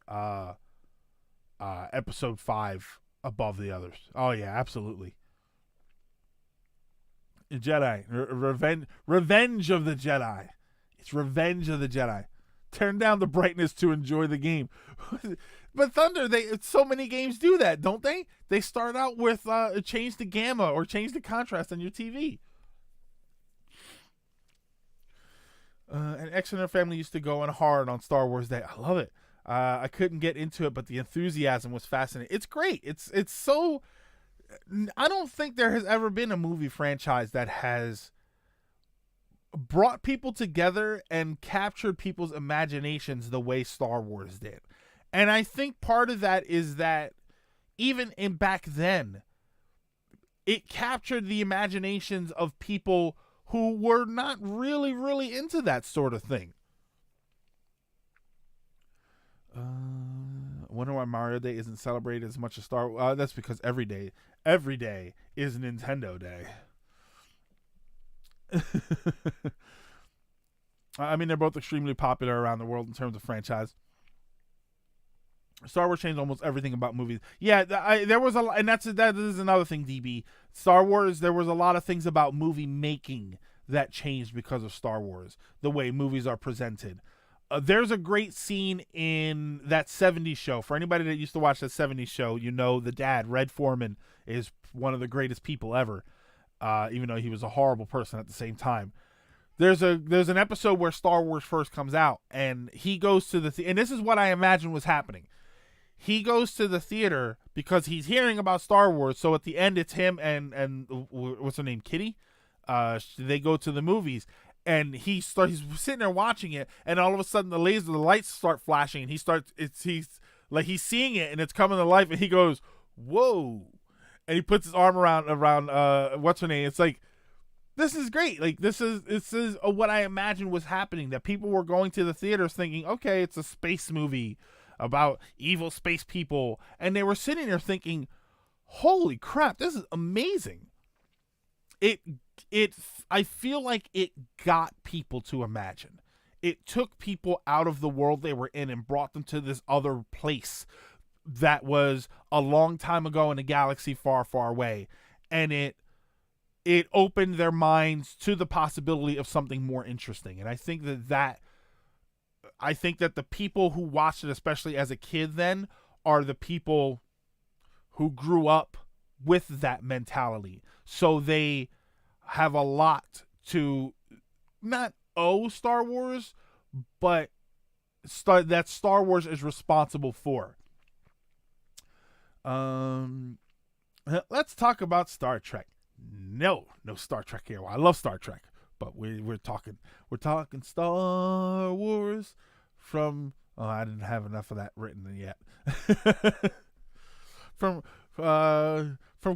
episode 5 above the others. Oh yeah, absolutely. Jedi Revenge of the Jedi. It's Revenge of the Jedi. Turn down the brightness to enjoy the game. But Thunder, so many games do that, don't they? They start out with change the gamma or change the contrast on your TV. An X and her family used to go in hard on Star Wars Day. I love it. I couldn't get into it, but the enthusiasm was fascinating. It's great. It's so. I don't think there has ever been a movie franchise that has brought people together and captured people's imaginations the way Star Wars did. And I think part of that is that even back then, it captured the imaginations of people who were not really, really into that sort of thing. I wonder why Mario Day isn't celebrated as much as Star Wars. That's because every day is Nintendo Day. I mean, they're both extremely popular around the world in terms of franchise. Star Wars changed almost everything about movies. Yeah, there was and that is another thing, DB. Star Wars, there was a lot of things about movie making that changed because of Star Wars, the way movies are presented. There's a great scene in that 70s show. For anybody that used to watch that 70s show, you know the dad, Red Foreman, is one of the greatest people ever, even though he was a horrible person at the same time. There's an episode where Star Wars first comes out, and he goes to and this is what I imagine was happening. He goes to the theater because he's hearing about Star Wars. So at the end, it's him and what's her name, Kitty. They go to the movies, and he's sitting there watching it, and all of a sudden the lights start flashing, and he's seeing it, and it's coming to life, and he goes, "Whoa!" And he puts his arm around what's her name. It's like, this is great. Like this is what I imagined was happening. That people were going to the theaters thinking, okay, it's a space movie about evil space people, and they were sitting there thinking, holy crap, this is amazing. I feel like it got people to imagine. It took people out of the world they were in and brought them to this other place that was a long time ago in a galaxy far, far away, and it opened their minds to the possibility of something more interesting. And I think that I think that the people who watched it, especially as a kid then, are the people who grew up with that mentality. So they have a lot to not owe Star Wars, but that Star Wars is responsible for. Let's talk about Star Trek. No Star Trek here. Well, I love Star Trek, but we're talking Star Wars from. Oh, I didn't have enough of that written yet. From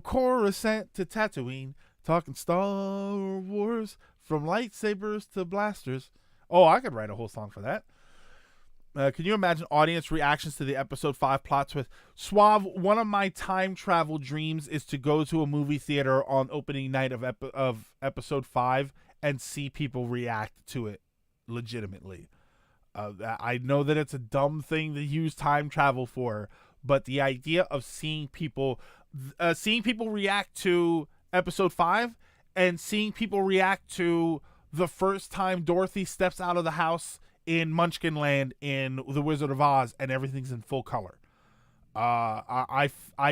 Coruscant to Tatooine, talking Star Wars from lightsabers to blasters. Oh, I could write a whole song for that. Can you imagine audience reactions to the episode 5 plot twist? Suave, one of my time travel dreams is to go to a movie theater on opening night of episode 5 and see people react to it legitimately. I know that it's a dumb thing to use time travel for, but the idea of seeing people react to episode 5 and seeing people react to the first time Dorothy steps out of the house in Munchkin Land in The Wizard of Oz and everything's in full color. I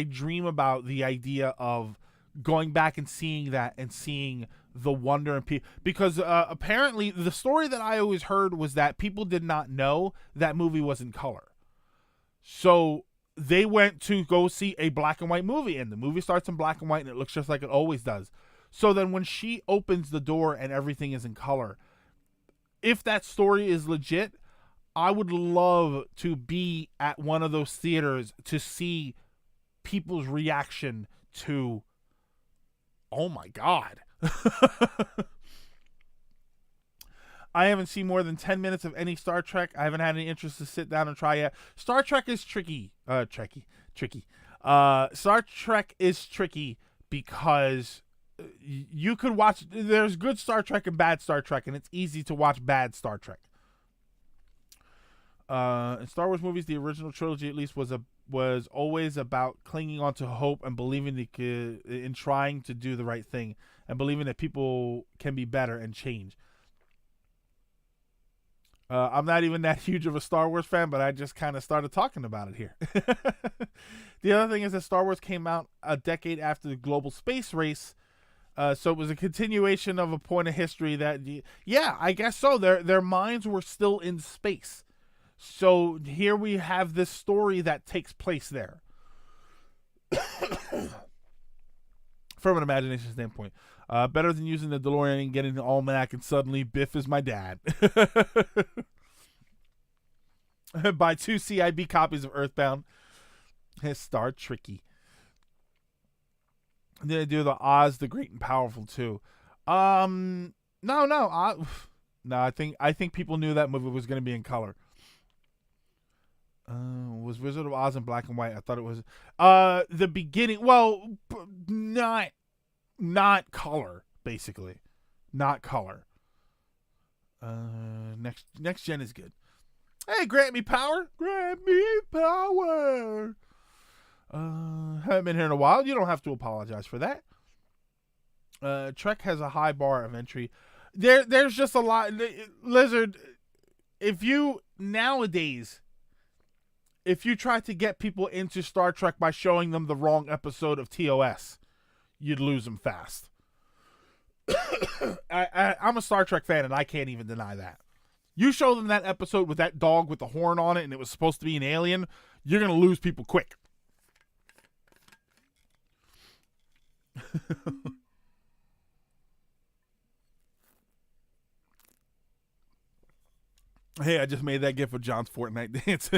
dream about the idea of going back and seeing that and seeing the wonder in people, because apparently the story that I always heard was that people did not know that movie was in color. So they went to go see a black and white movie, and the movie starts in black and white and it looks just like it always does. So then when she opens the door and everything is in color, if that story is legit, I would love to be at one of those theaters to see people's reaction to, oh my God. I haven't seen more than 10 minutes of any Star Trek. I haven't had any interest to sit down and try yet. Star Trek is tricky. Star Trek is tricky because you could watch, there's good Star Trek and bad Star Trek, and it's easy to watch bad Star Trek. In Star Wars movies, the original trilogy at least was always about clinging on to hope and believing in trying to do the right thing and believing that people can be better and change. I'm not even that huge of a Star Wars fan, but I just kind of started talking about it here. The other thing is that Star Wars came out a decade after the global space race, so it was a continuation of a point of history that, yeah, I guess so. Their minds were still in space. So here we have this story that takes place there. From an imagination standpoint. Better than using the DeLorean and getting the almanac and suddenly Biff is my dad. Buy 2 CIB copies of Earthbound. Star Tricky. Then they do the Oz the Great and Powerful too. No. I think people knew that movie was going to be in color. Was Wizard of Oz in black and white? I thought it was the beginning. Well, not color, basically, not color. Next gen is good. Hey, grant me power. Grant me power. Haven't been here in a while. You don't have to apologize for that. Trek has a high bar of entry. There's just a lot. Lizard, if you try to get people into Star Trek by showing them the wrong episode of TOS, you'd lose them fast. I'm a Star Trek fan, and I can't even deny that. You show them that episode with that dog with the horn on it, and it was supposed to be an alien, you're going to lose people quick. Hey, I just made that gif of John's Fortnite dance.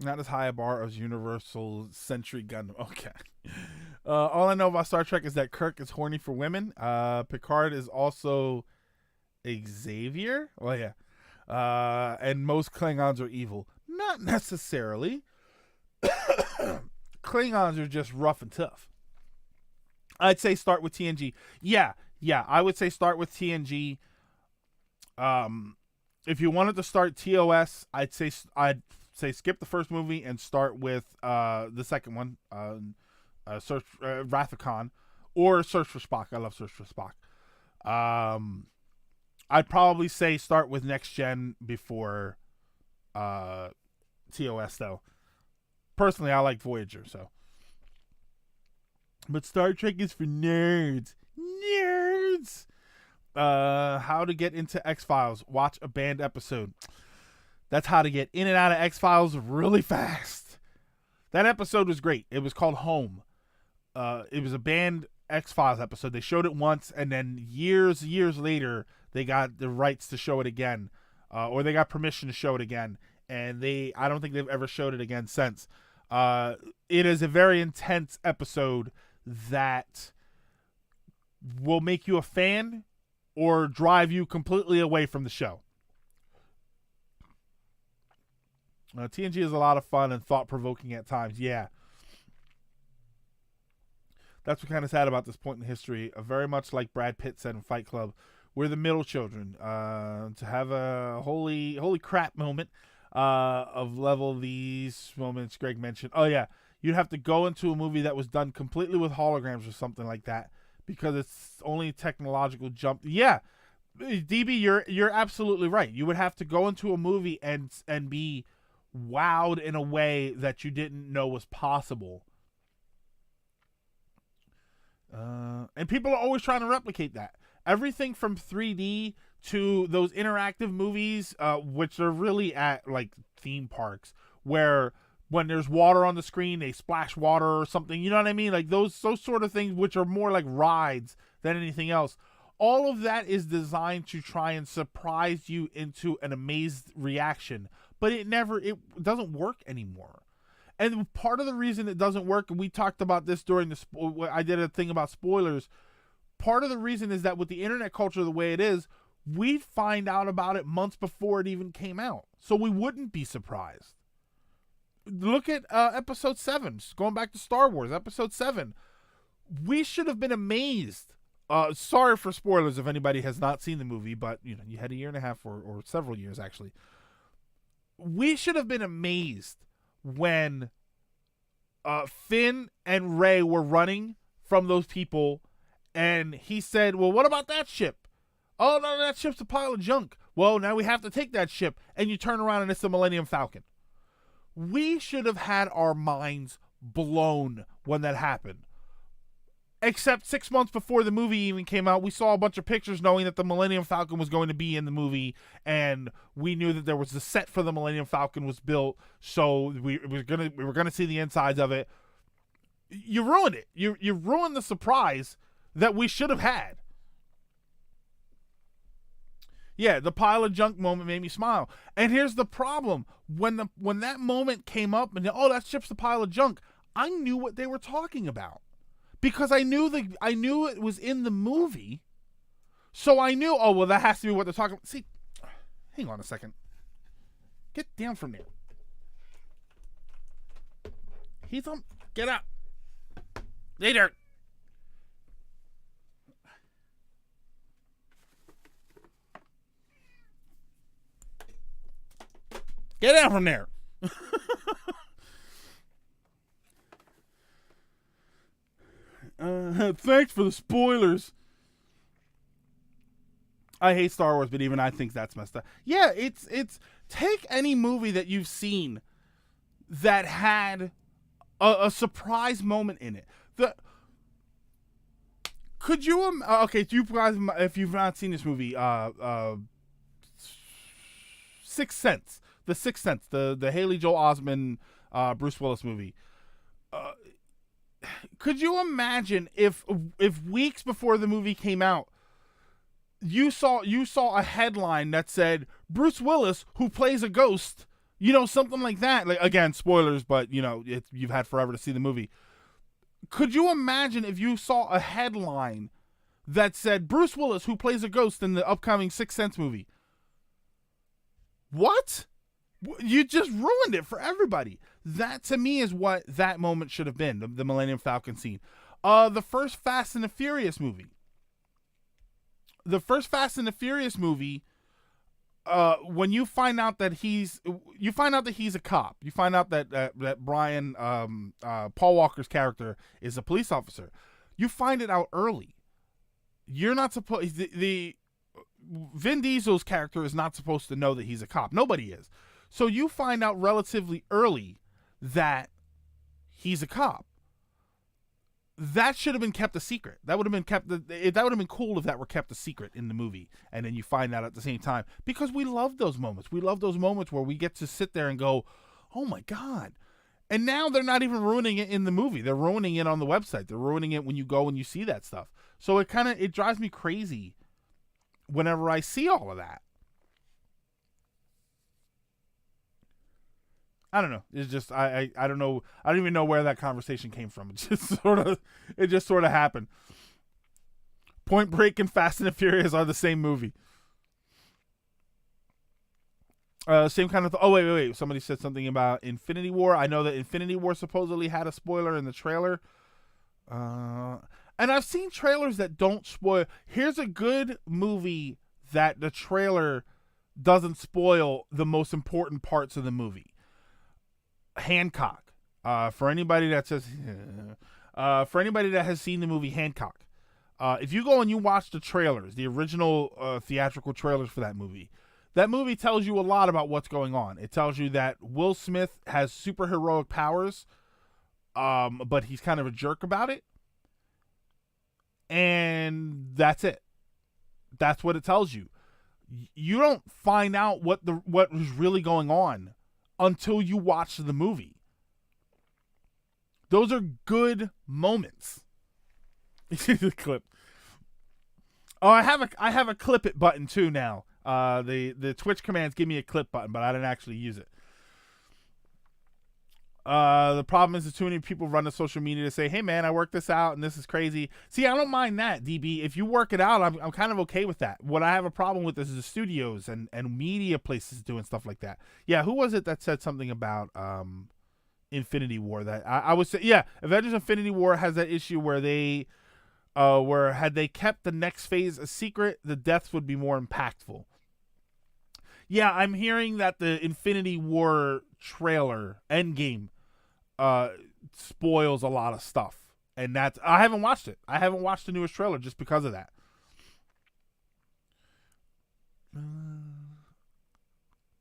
Not as high a bar as Universal Century Gundam. Okay. All I know about Star Trek is that Kirk is horny for women. Picard is also Xavier. Well, yeah. And most Klingons are evil. Not necessarily. Klingons are just rough and tough. I'd say start with TNG. Yeah, I would say start with TNG. If you wanted to start TOS, I'd say skip the first movie and start with the second one, Wrath of Khan. or Search for Spock. I love Search for Spock. I'd probably say start with Next Gen before TOS though. Personally, I like Voyager, so. But Star Trek is for nerds. Nerds. How to get into X-Files. Watch a banned episode. That's how to get in and out of X-Files really fast. That episode was great. It was called Home. It was a banned X-Files episode. They showed it once, and then years later, they got the rights to show it again. Or they got permission to show it again. And I don't think they've ever showed it again since. It is a very intense episode that will make you a fan or drive you completely away from the show. TNG is a lot of fun and thought-provoking at times. Yeah. That's what kind of sad about this point in history. Very much like Brad Pitt said in Fight Club, we're the middle children. To have a holy crap moment of level these moments Greg mentioned. Oh, yeah. You'd have to go into a movie that was done completely with holograms or something like that because it's only technological jump. Yeah. DB, you're absolutely right. You would have to go into a movie and be wowed in a way that you didn't know was possible. And people are always trying to replicate that. Everything from 3D to those interactive movies, which are really at like theme parks, where when there's water on the screen, they splash water or something. You know what I mean? Like those sort of things, which are more like rides than anything else. All of that is designed to try and surprise you into an amazed reaction, but it doesn't work anymore. And part of the reason it doesn't work, and we talked about this during I did a thing about spoilers. Part of the reason is that with the internet culture the way it is, we'd find out about it months before it even came out. So we wouldn't be surprised. Look at episode 7, going back to Star Wars, episode 7. We should have been amazed. Sorry for spoilers if anybody has not seen the movie, but you had a year and a half or several years actually. We should have been amazed when Finn and Rey were running from those people, and he said, well, what about that ship? Oh, no, that ship's a pile of junk. Well, now we have to take that ship, and you turn around and it's the Millennium Falcon. We should have had our minds blown when that happened. Except 6 months before the movie even came out, we saw a bunch of pictures knowing that the Millennium Falcon was going to be in the movie, and we knew that there was the set for the Millennium Falcon was built, so we were gonna see the insides of it. You ruined it. You ruined the surprise that we should have had. Yeah, the pile of junk moment made me smile. And here's the problem: when that moment came up, and that ship's the pile of junk, I knew what they were talking about. Because I knew it was in the movie, so I knew. Oh well, that has to be what they're talking about. See, hang on a second. Get down from there. He's on. Get out. Later. Get out from there. Thanks for the spoilers. I hate Star Wars, but even I think that's messed up. Yeah, it's take any movie that you've seen that had a surprise moment in it. Could you okay, you guys, if you've not seen this movie, Sixth Sense, The Sixth Sense, the Haley Joel Osment, Bruce Willis movie. Could you imagine if weeks before the movie came out, you saw a headline that said Bruce Willis, who plays a ghost, something like that. Like, again, spoilers, but you've had forever to see the movie. Could you imagine if you saw a headline that said Bruce Willis, who plays a ghost in the upcoming Sixth Sense movie? What? You just ruined it for everybody. That, to me, is what that moment should have been, the Millennium Falcon scene. The first Fast and the Furious movie. When you find out that he's a cop, you find out that Brian, Paul Walker's character, is a police officer. You find it out early. You're not supposed the Vin Diesel's character is not supposed to know that he's a cop. Nobody is. So you find out relatively early that he's a cop. That should have been kept a secret. That would have been cool if that were kept a secret in the movie, and then you find out at the same time, because we love those moments. We love those moments where we get to sit there and go, "Oh my god." And now they're not even ruining it in the movie. They're ruining it on the website. They're ruining it when you go and you see that stuff. So it drives me crazy whenever I see all of that. I don't know. It's just I don't know. I don't even know where that conversation came from. It just sort of happened. Point Break and Fast and the Furious are the same movie. Same kind of. Oh wait. Somebody said something about Infinity War. I know that Infinity War supposedly had a spoiler in the trailer. And I've seen trailers that don't spoil. Here's a good movie that the trailer doesn't spoil the most important parts of the movie. Hancock. For anybody that says, for anybody that has seen the movie Hancock, if you go and you watch the trailers, the original theatrical trailers for that movie tells you a lot about what's going on. It tells you that Will Smith has superheroic powers, but he's kind of a jerk about it. And that's it. That's what it tells you. You don't find out what was really going on until you watch the movie. Those are good moments. The clip. Oh, I have a clip it button too now. The Twitch commands give me a clip button, but I didn't actually use it. The problem is that too many people run to social media to say, "Hey man, I worked this out and this is crazy." See, I don't mind that, DB. If you work it out, I'm kind of okay with that. What I have a problem with is the studios and media places doing stuff like that. Yeah, who was it that said something about Infinity War? That I would say, yeah, Avengers Infinity War has that issue where they where had they kept the next phase a secret, the deaths would be more impactful. Yeah, I'm hearing that the Infinity War trailer, Endgame, spoils a lot of stuff. And I haven't watched it. I haven't watched the newest trailer just because of that.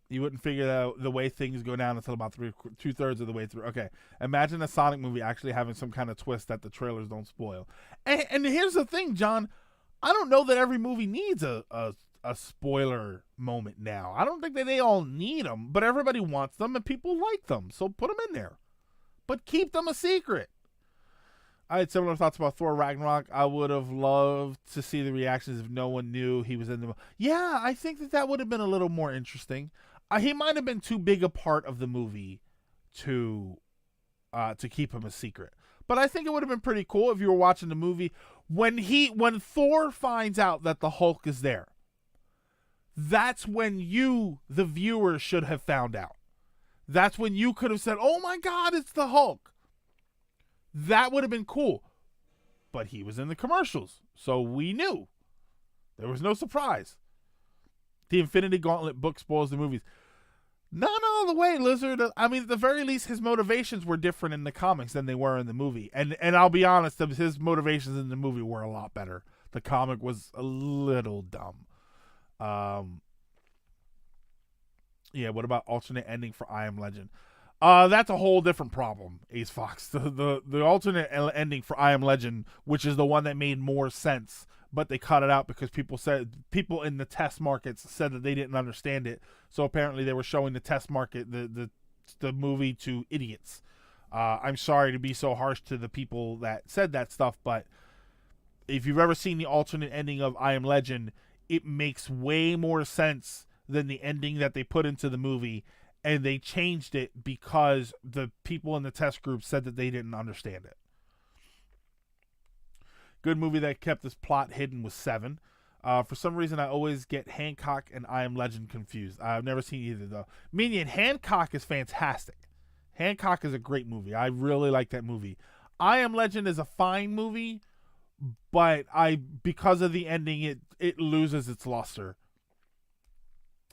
You wouldn't figure out the way things go down until about 2/3 of the way through. Okay. Imagine a Sonic movie actually having some kind of twist that the trailers don't spoil. And here's the thing, John. I don't know that every movie needs a spoiler moment now. I don't think that they all need them, but everybody wants them and people like them. So put them in there. But keep them a secret. I had similar thoughts about Thor Ragnarok. I would have loved to see the reactions if no one knew he was in the movie. Yeah, I think that would have been a little more interesting. He might have been too big a part of the movie to keep him a secret. But I think it would have been pretty cool if you were watching the movie when Thor finds out that the Hulk is there. That's when you, the viewer, should have found out. That's when you could have said, "Oh my God, it's the Hulk." That would have been cool. But he was in the commercials, so we knew. There was no surprise. The Infinity Gauntlet book spoils the movies. Not all the way, Lizard. I mean, at the very least, his motivations were different in the comics than they were in the movie. And I'll be honest, his motivations in the movie were a lot better. The comic was a little dumb. Yeah, what about alternate ending for I Am Legend? That's a whole different problem, Ace Fox. The alternate ending for I Am Legend, which is the one that made more sense, but they cut it out because people in the test markets said that they didn't understand it. So apparently they were showing the test market, the movie, to idiots. I'm sorry to be so harsh to the people that said that stuff, but if you've ever seen the alternate ending of I Am Legend, it makes way more sense than the ending that they put into the movie, and they changed it because the people in the test group said that they didn't understand it. Good movie that kept this plot hidden was Seven. For some reason, I always get Hancock and I Am Legend confused. I've never seen either, though. Meaning, Hancock is fantastic. Hancock is a great movie. I really like that movie. I Am Legend is a fine movie, but because of the ending, it loses its luster.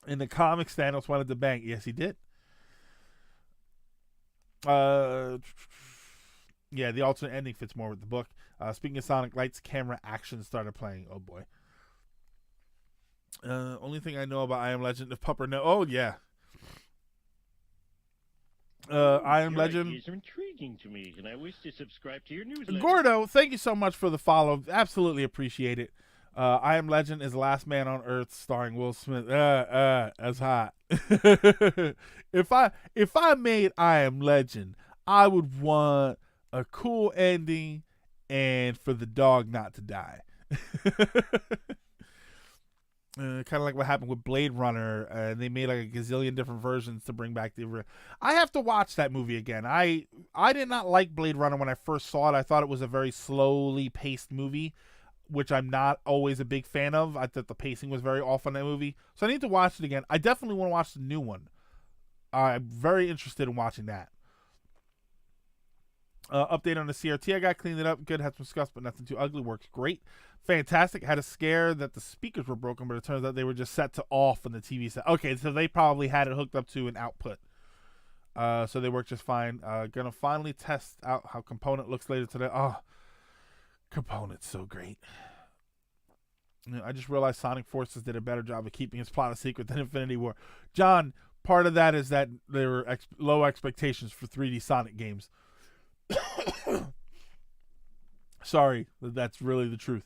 In the comics, Thanos wanted to bang. Yes, he did. Yeah, the alternate ending fits more with the book. Speaking of Sonic, lights, camera, action started playing. Oh boy. Only thing I know about I Am Legend of Pupper. No. Oh yeah. I Am Your Legend. ideas are intriguing to me, and I wish to subscribe to your newsletter. Gordo, thank you so much for the follow. Absolutely appreciate it. I Am Legend is Last Man on Earth, starring Will Smith. That's hot. If I made I Am Legend, I would want a cool ending and for the dog not to die. Kind of like what happened with Blade Runner. They made like a gazillion different versions to bring back the. I have to watch that movie again. I did not like Blade Runner when I first saw it. I thought it was a very slowly paced movie, which I'm not always a big fan of. I thought the pacing was very off on that movie, so I need to watch it again. I definitely want to watch the new one. I'm very interested in watching that. Update on the CRT. I got cleaned it up. Good. Had some scuffs, but nothing too ugly. Works great. Fantastic. Had a scare that the speakers were broken, but it turns out they were just set to off on the TV set. Okay, so they probably had it hooked up to an output. So they work just fine. Gonna finally test out how Component looks later today. Oh, Component's so great. I just realized Sonic Forces did a better job of keeping its plot a secret than Infinity War. John, part of that is that there were low expectations for 3D Sonic games. Sorry, that's really the truth.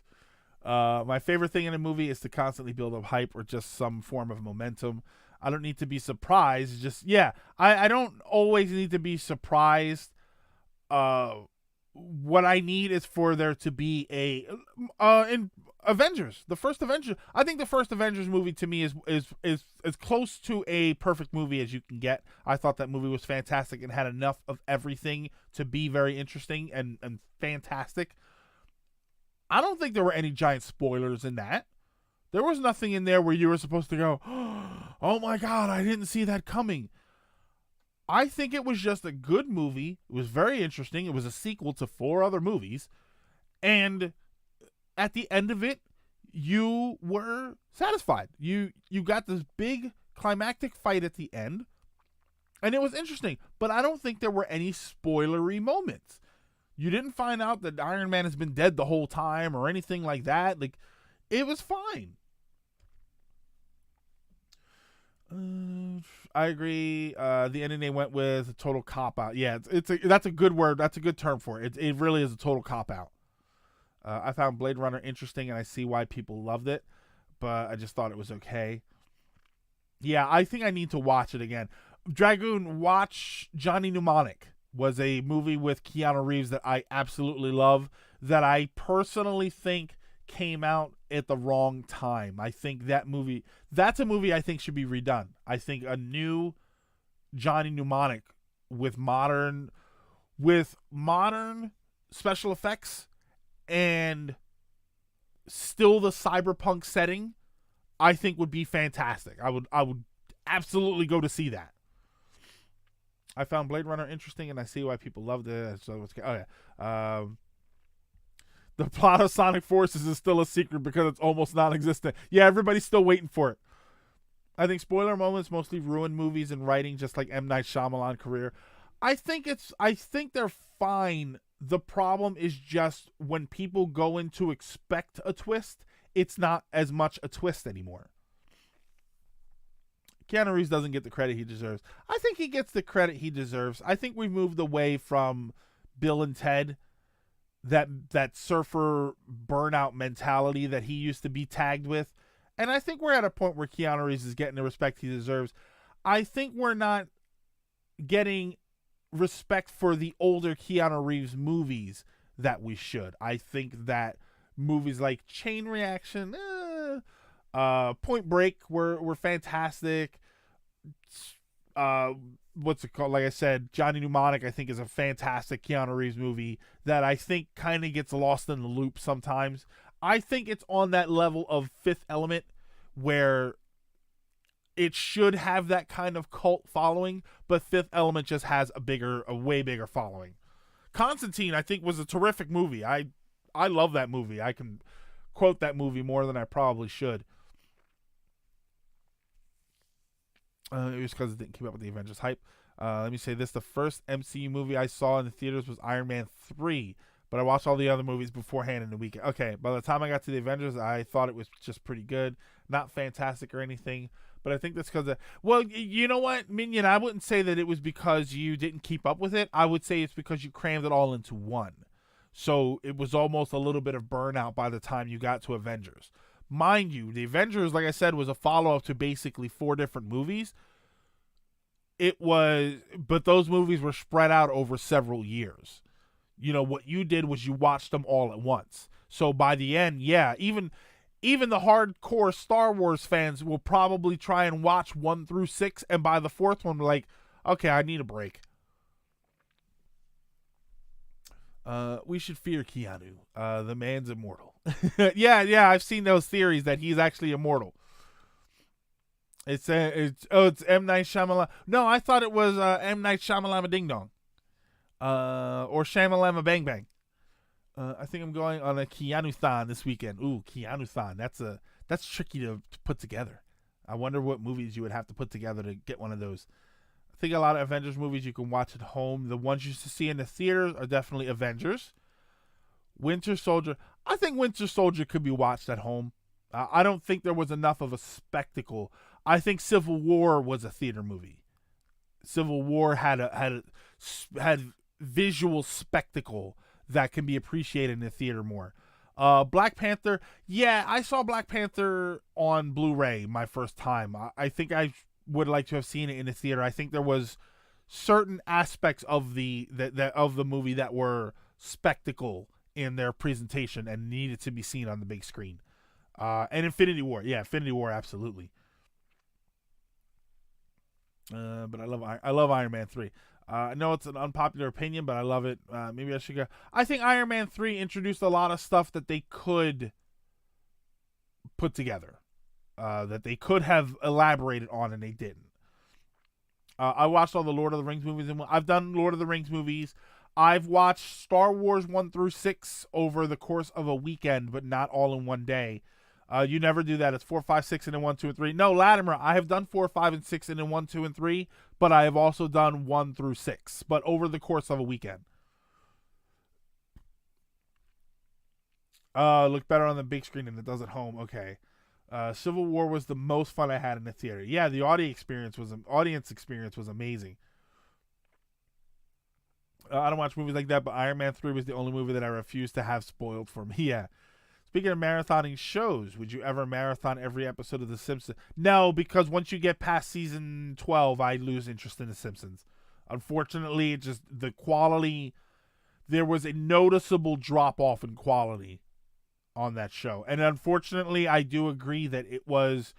My favorite thing in a movie is to constantly build up hype or just some form of momentum. I don't need to be surprised. Just, yeah, I don't always need to be surprised. What I need is for there to be in Avengers, the first Avengers. I think the first Avengers movie to me is as close to a perfect movie as you can get. I thought that movie was fantastic and had enough of everything to be very interesting and fantastic. I don't think there were any giant spoilers in that. There was nothing in there where you were supposed to go, oh my God, I didn't see that coming. I think it was just a good movie. It was very interesting. It was a sequel to 4 other movies. And at the end of it, you were satisfied. You got this big climactic fight at the end. And it was interesting. But I don't think there were any spoilery moments. You didn't find out that Iron Man has been dead the whole time or anything like that. Like, it was fine. I agree. The ending they went with a total cop out. Yeah, that's a good word. That's a good term for it. It really is a total cop out. I found Blade Runner interesting, and I see why people loved it, but I just thought it was okay. Yeah, I think I need to watch it again. Dragoon, watch Johnny Mnemonic. Was a movie with Keanu Reeves that I absolutely love, that I personally think came out at the wrong time. I think that's a movie I think should be redone. I think a new Johnny Mnemonic with modern special effects and still the cyberpunk setting, I think would be fantastic. I would absolutely go to see that. I found Blade Runner interesting, and I see why people loved it. So the plot of Sonic Forces is still a secret because it's almost non-existent. Yeah, everybody's still waiting for it. I think spoiler moments mostly ruin movies and writing, just like M. Night Shyamalan career. I think they're fine. The problem is just when people go in to expect a twist, it's not as much a twist anymore. Keanu Reeves doesn't get the credit he deserves. I think he gets the credit he deserves. I think we've moved away from Bill and Ted, that surfer burnout mentality that he used to be tagged with. And I think we're at a point where Keanu Reeves is getting the respect he deserves. I think we're not getting respect for the older Keanu Reeves movies that we should. I think that movies like Chain Reaction, Point Break were fantastic. What's it called? Like I said, Johnny Mnemonic I think is a fantastic Keanu Reeves movie that I think kind of gets lost in the loop sometimes. I think it's on that level of Fifth Element where it should have that kind of cult following, but Fifth Element just has a way bigger following. Constantine I think was a terrific movie. I love that movie. I can quote that movie more than I probably should. It was because it didn't keep up with the Avengers hype. Let me say this: the first MCU movie I saw in the theaters was Iron Man 3, but I watched all the other movies beforehand in the weekend. Okay, by the time I got to the Avengers, I thought it was just pretty good, not fantastic or anything. But I think that's because well, you know what, Minion, I wouldn't say that it was because you didn't keep up with it. I would say it's because you crammed it all into one. So it was almost a little bit of burnout by the time you got to Avengers. Mind you, the Avengers, like I said, was a follow-up to basically 4 different movies. But those movies were spread out over several years. You know, what you did was you watched them all at once. So by the end, yeah, even the hardcore Star Wars fans will probably try and watch 1 through 6, and by the 4th one, like, okay, I need a break. We should fear Keanu. The man's immortal. yeah, I've seen those theories that he's actually immortal. It's M. Night Shyamalan. No, I thought it was M. Night Shyamalan Ding Dong. Or Shyamalama Bang Bang. I think I'm going on a Keanu-thon this weekend. Ooh, Keanu-thon. That's tricky to put together. I wonder what movies you would have to put together to get one of those. I think a lot of Avengers movies you can watch at home. The ones you see in the theaters are definitely Avengers. Winter Soldier. I think Winter Soldier could be watched at home. I don't think there was enough of a spectacle. I think Civil War was a theater movie. Civil War had visual spectacle that can be appreciated in the theater more. Black Panther, yeah, I saw Black Panther on Blu-ray my first time. I think I would like to have seen it in the theater. I think there was certain aspects of the movie that were spectacle in their presentation and needed to be seen on the big screen. And Infinity War, absolutely. But I love Iron Man 3. I know it's an unpopular opinion, but I love it. Maybe I should go. I think Iron Man 3 introduced a lot of stuff that they could put together, that they could have elaborated on, and they didn't. I watched all the Lord of the Rings movies, and I've done Lord of the Rings movies. I've watched Star Wars 1 through 6 over the course of a weekend, but not all in one day. You never do that. It's 4, 5, 6, and then 1, 2, and 3. No, Latimer, I have done 4, 5, and 6, and then 1, 2, and 3, but I have also done 1 through 6, but over the course of a weekend. Look better on the big screen than it does at home. Okay. Civil War was the most fun I had in the theater. Yeah, the audience experience was amazing. I don't watch movies like that, but Iron Man 3 was the only movie that I refused to have spoiled for me. Yeah. Speaking of marathoning shows, would you ever marathon every episode of The Simpsons? No, because once you get past season 12, I lose interest in The Simpsons. Unfortunately, the quality, there was a noticeable drop-off in quality on that show. And unfortunately, I do agree that it was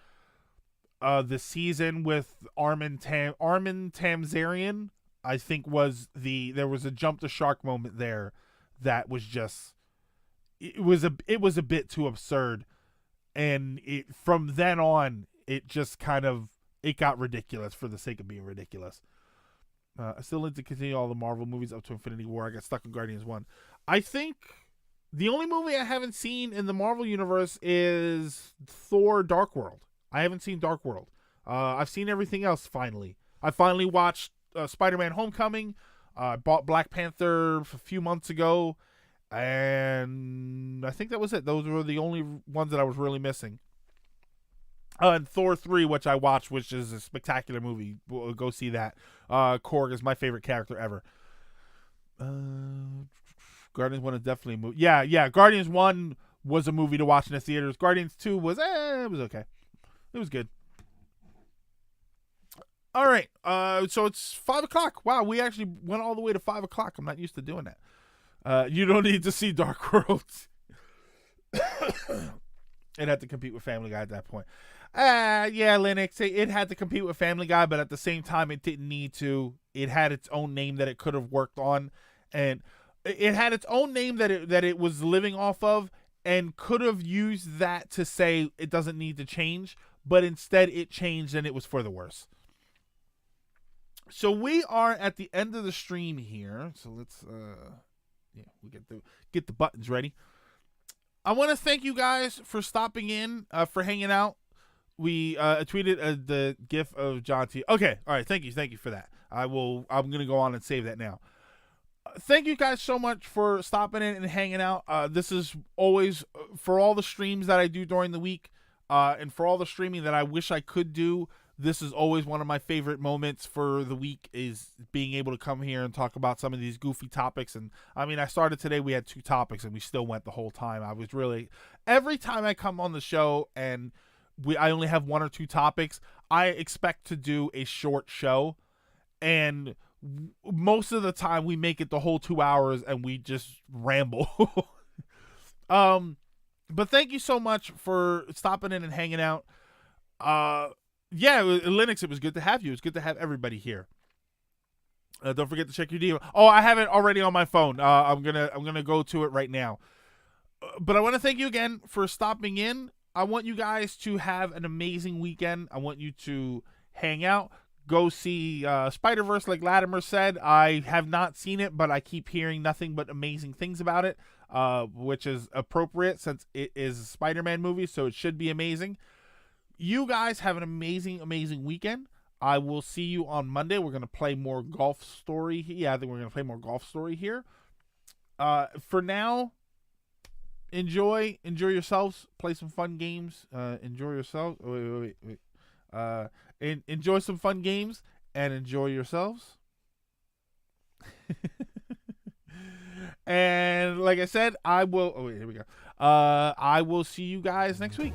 the season with Armin Tamzarian, I think there was a jump the shark moment there that was just... It was a bit too absurd, and from then on it just it got ridiculous for the sake of being ridiculous. I still need to continue all the Marvel movies up to Infinity War. I got stuck on Guardians 1. I think the only movie I haven't seen in the Marvel universe is Thor: Dark World. I haven't seen Dark World. I've seen everything else. I finally watched Spider-Man: Homecoming. I bought Black Panther a few months ago. And I think that was it. Those were the only ones that I was really missing. And Thor 3, which I watched, which is a spectacular movie. We'll go see that. Korg is my favorite character ever. Guardians 1 is definitely a movie. Yeah. Guardians 1 was a movie to watch in the theaters. Guardians 2 was, it was okay. It was good. All right. So it's 5 o'clock. Wow, we actually went all the way to 5 o'clock. I'm not used to doing that. You don't need to see Dark World. It had to compete with Family Guy at that point. Yeah, Linux, it had to compete with Family Guy, but at the same time, it didn't need to. It had its own name that it could have worked on, and it had its own name that it was living off of, and could have used that to say it doesn't need to change, but instead it changed, and it was for the worse. So we are at the end of the stream here, so let's... Yeah, we get the buttons ready. I want to thank you guys for stopping in, for hanging out. We tweeted the GIF of John T. Okay, all right, thank you for that. I'm gonna go on and save that now. Thank you guys so much for stopping in and hanging out. This is always for all the streams that I do during the week, and for all the streaming that I wish I could do. This is always one of my favorite moments for the week, is being able to come here and talk about some of these goofy topics. And I mean, I started today, we had 2 topics and we still went the whole time. I was really, every time I come on the show and I only have 1 or 2 topics, I expect to do a short show, and most of the time we make it the whole 2 hours and we just ramble. But thank you so much for stopping in and hanging out. Yeah, Linux, it was good to have you. It's good to have everybody here. Don't forget to check your DM. Oh, I have it already on my phone. I'm gonna go to it right now. But I want to thank you again for stopping in. I want you guys to have an amazing weekend. I want you to hang out. Go see Spider-Verse, like Latimer said. I have not seen it, but I keep hearing nothing but amazing things about it, which is appropriate since it is a Spider-Man movie, so it should be amazing. You guys have an amazing, amazing weekend. I will see you on Monday. We're going to play more Golf Story. Yeah, I think we're going to play more Golf Story here. For now, enjoy yourselves. Play some fun games. Enjoy yourselves. Wait. Enjoy some fun games and enjoy yourselves. And like I said, I will. Oh, wait, here we go. I will see you guys next week.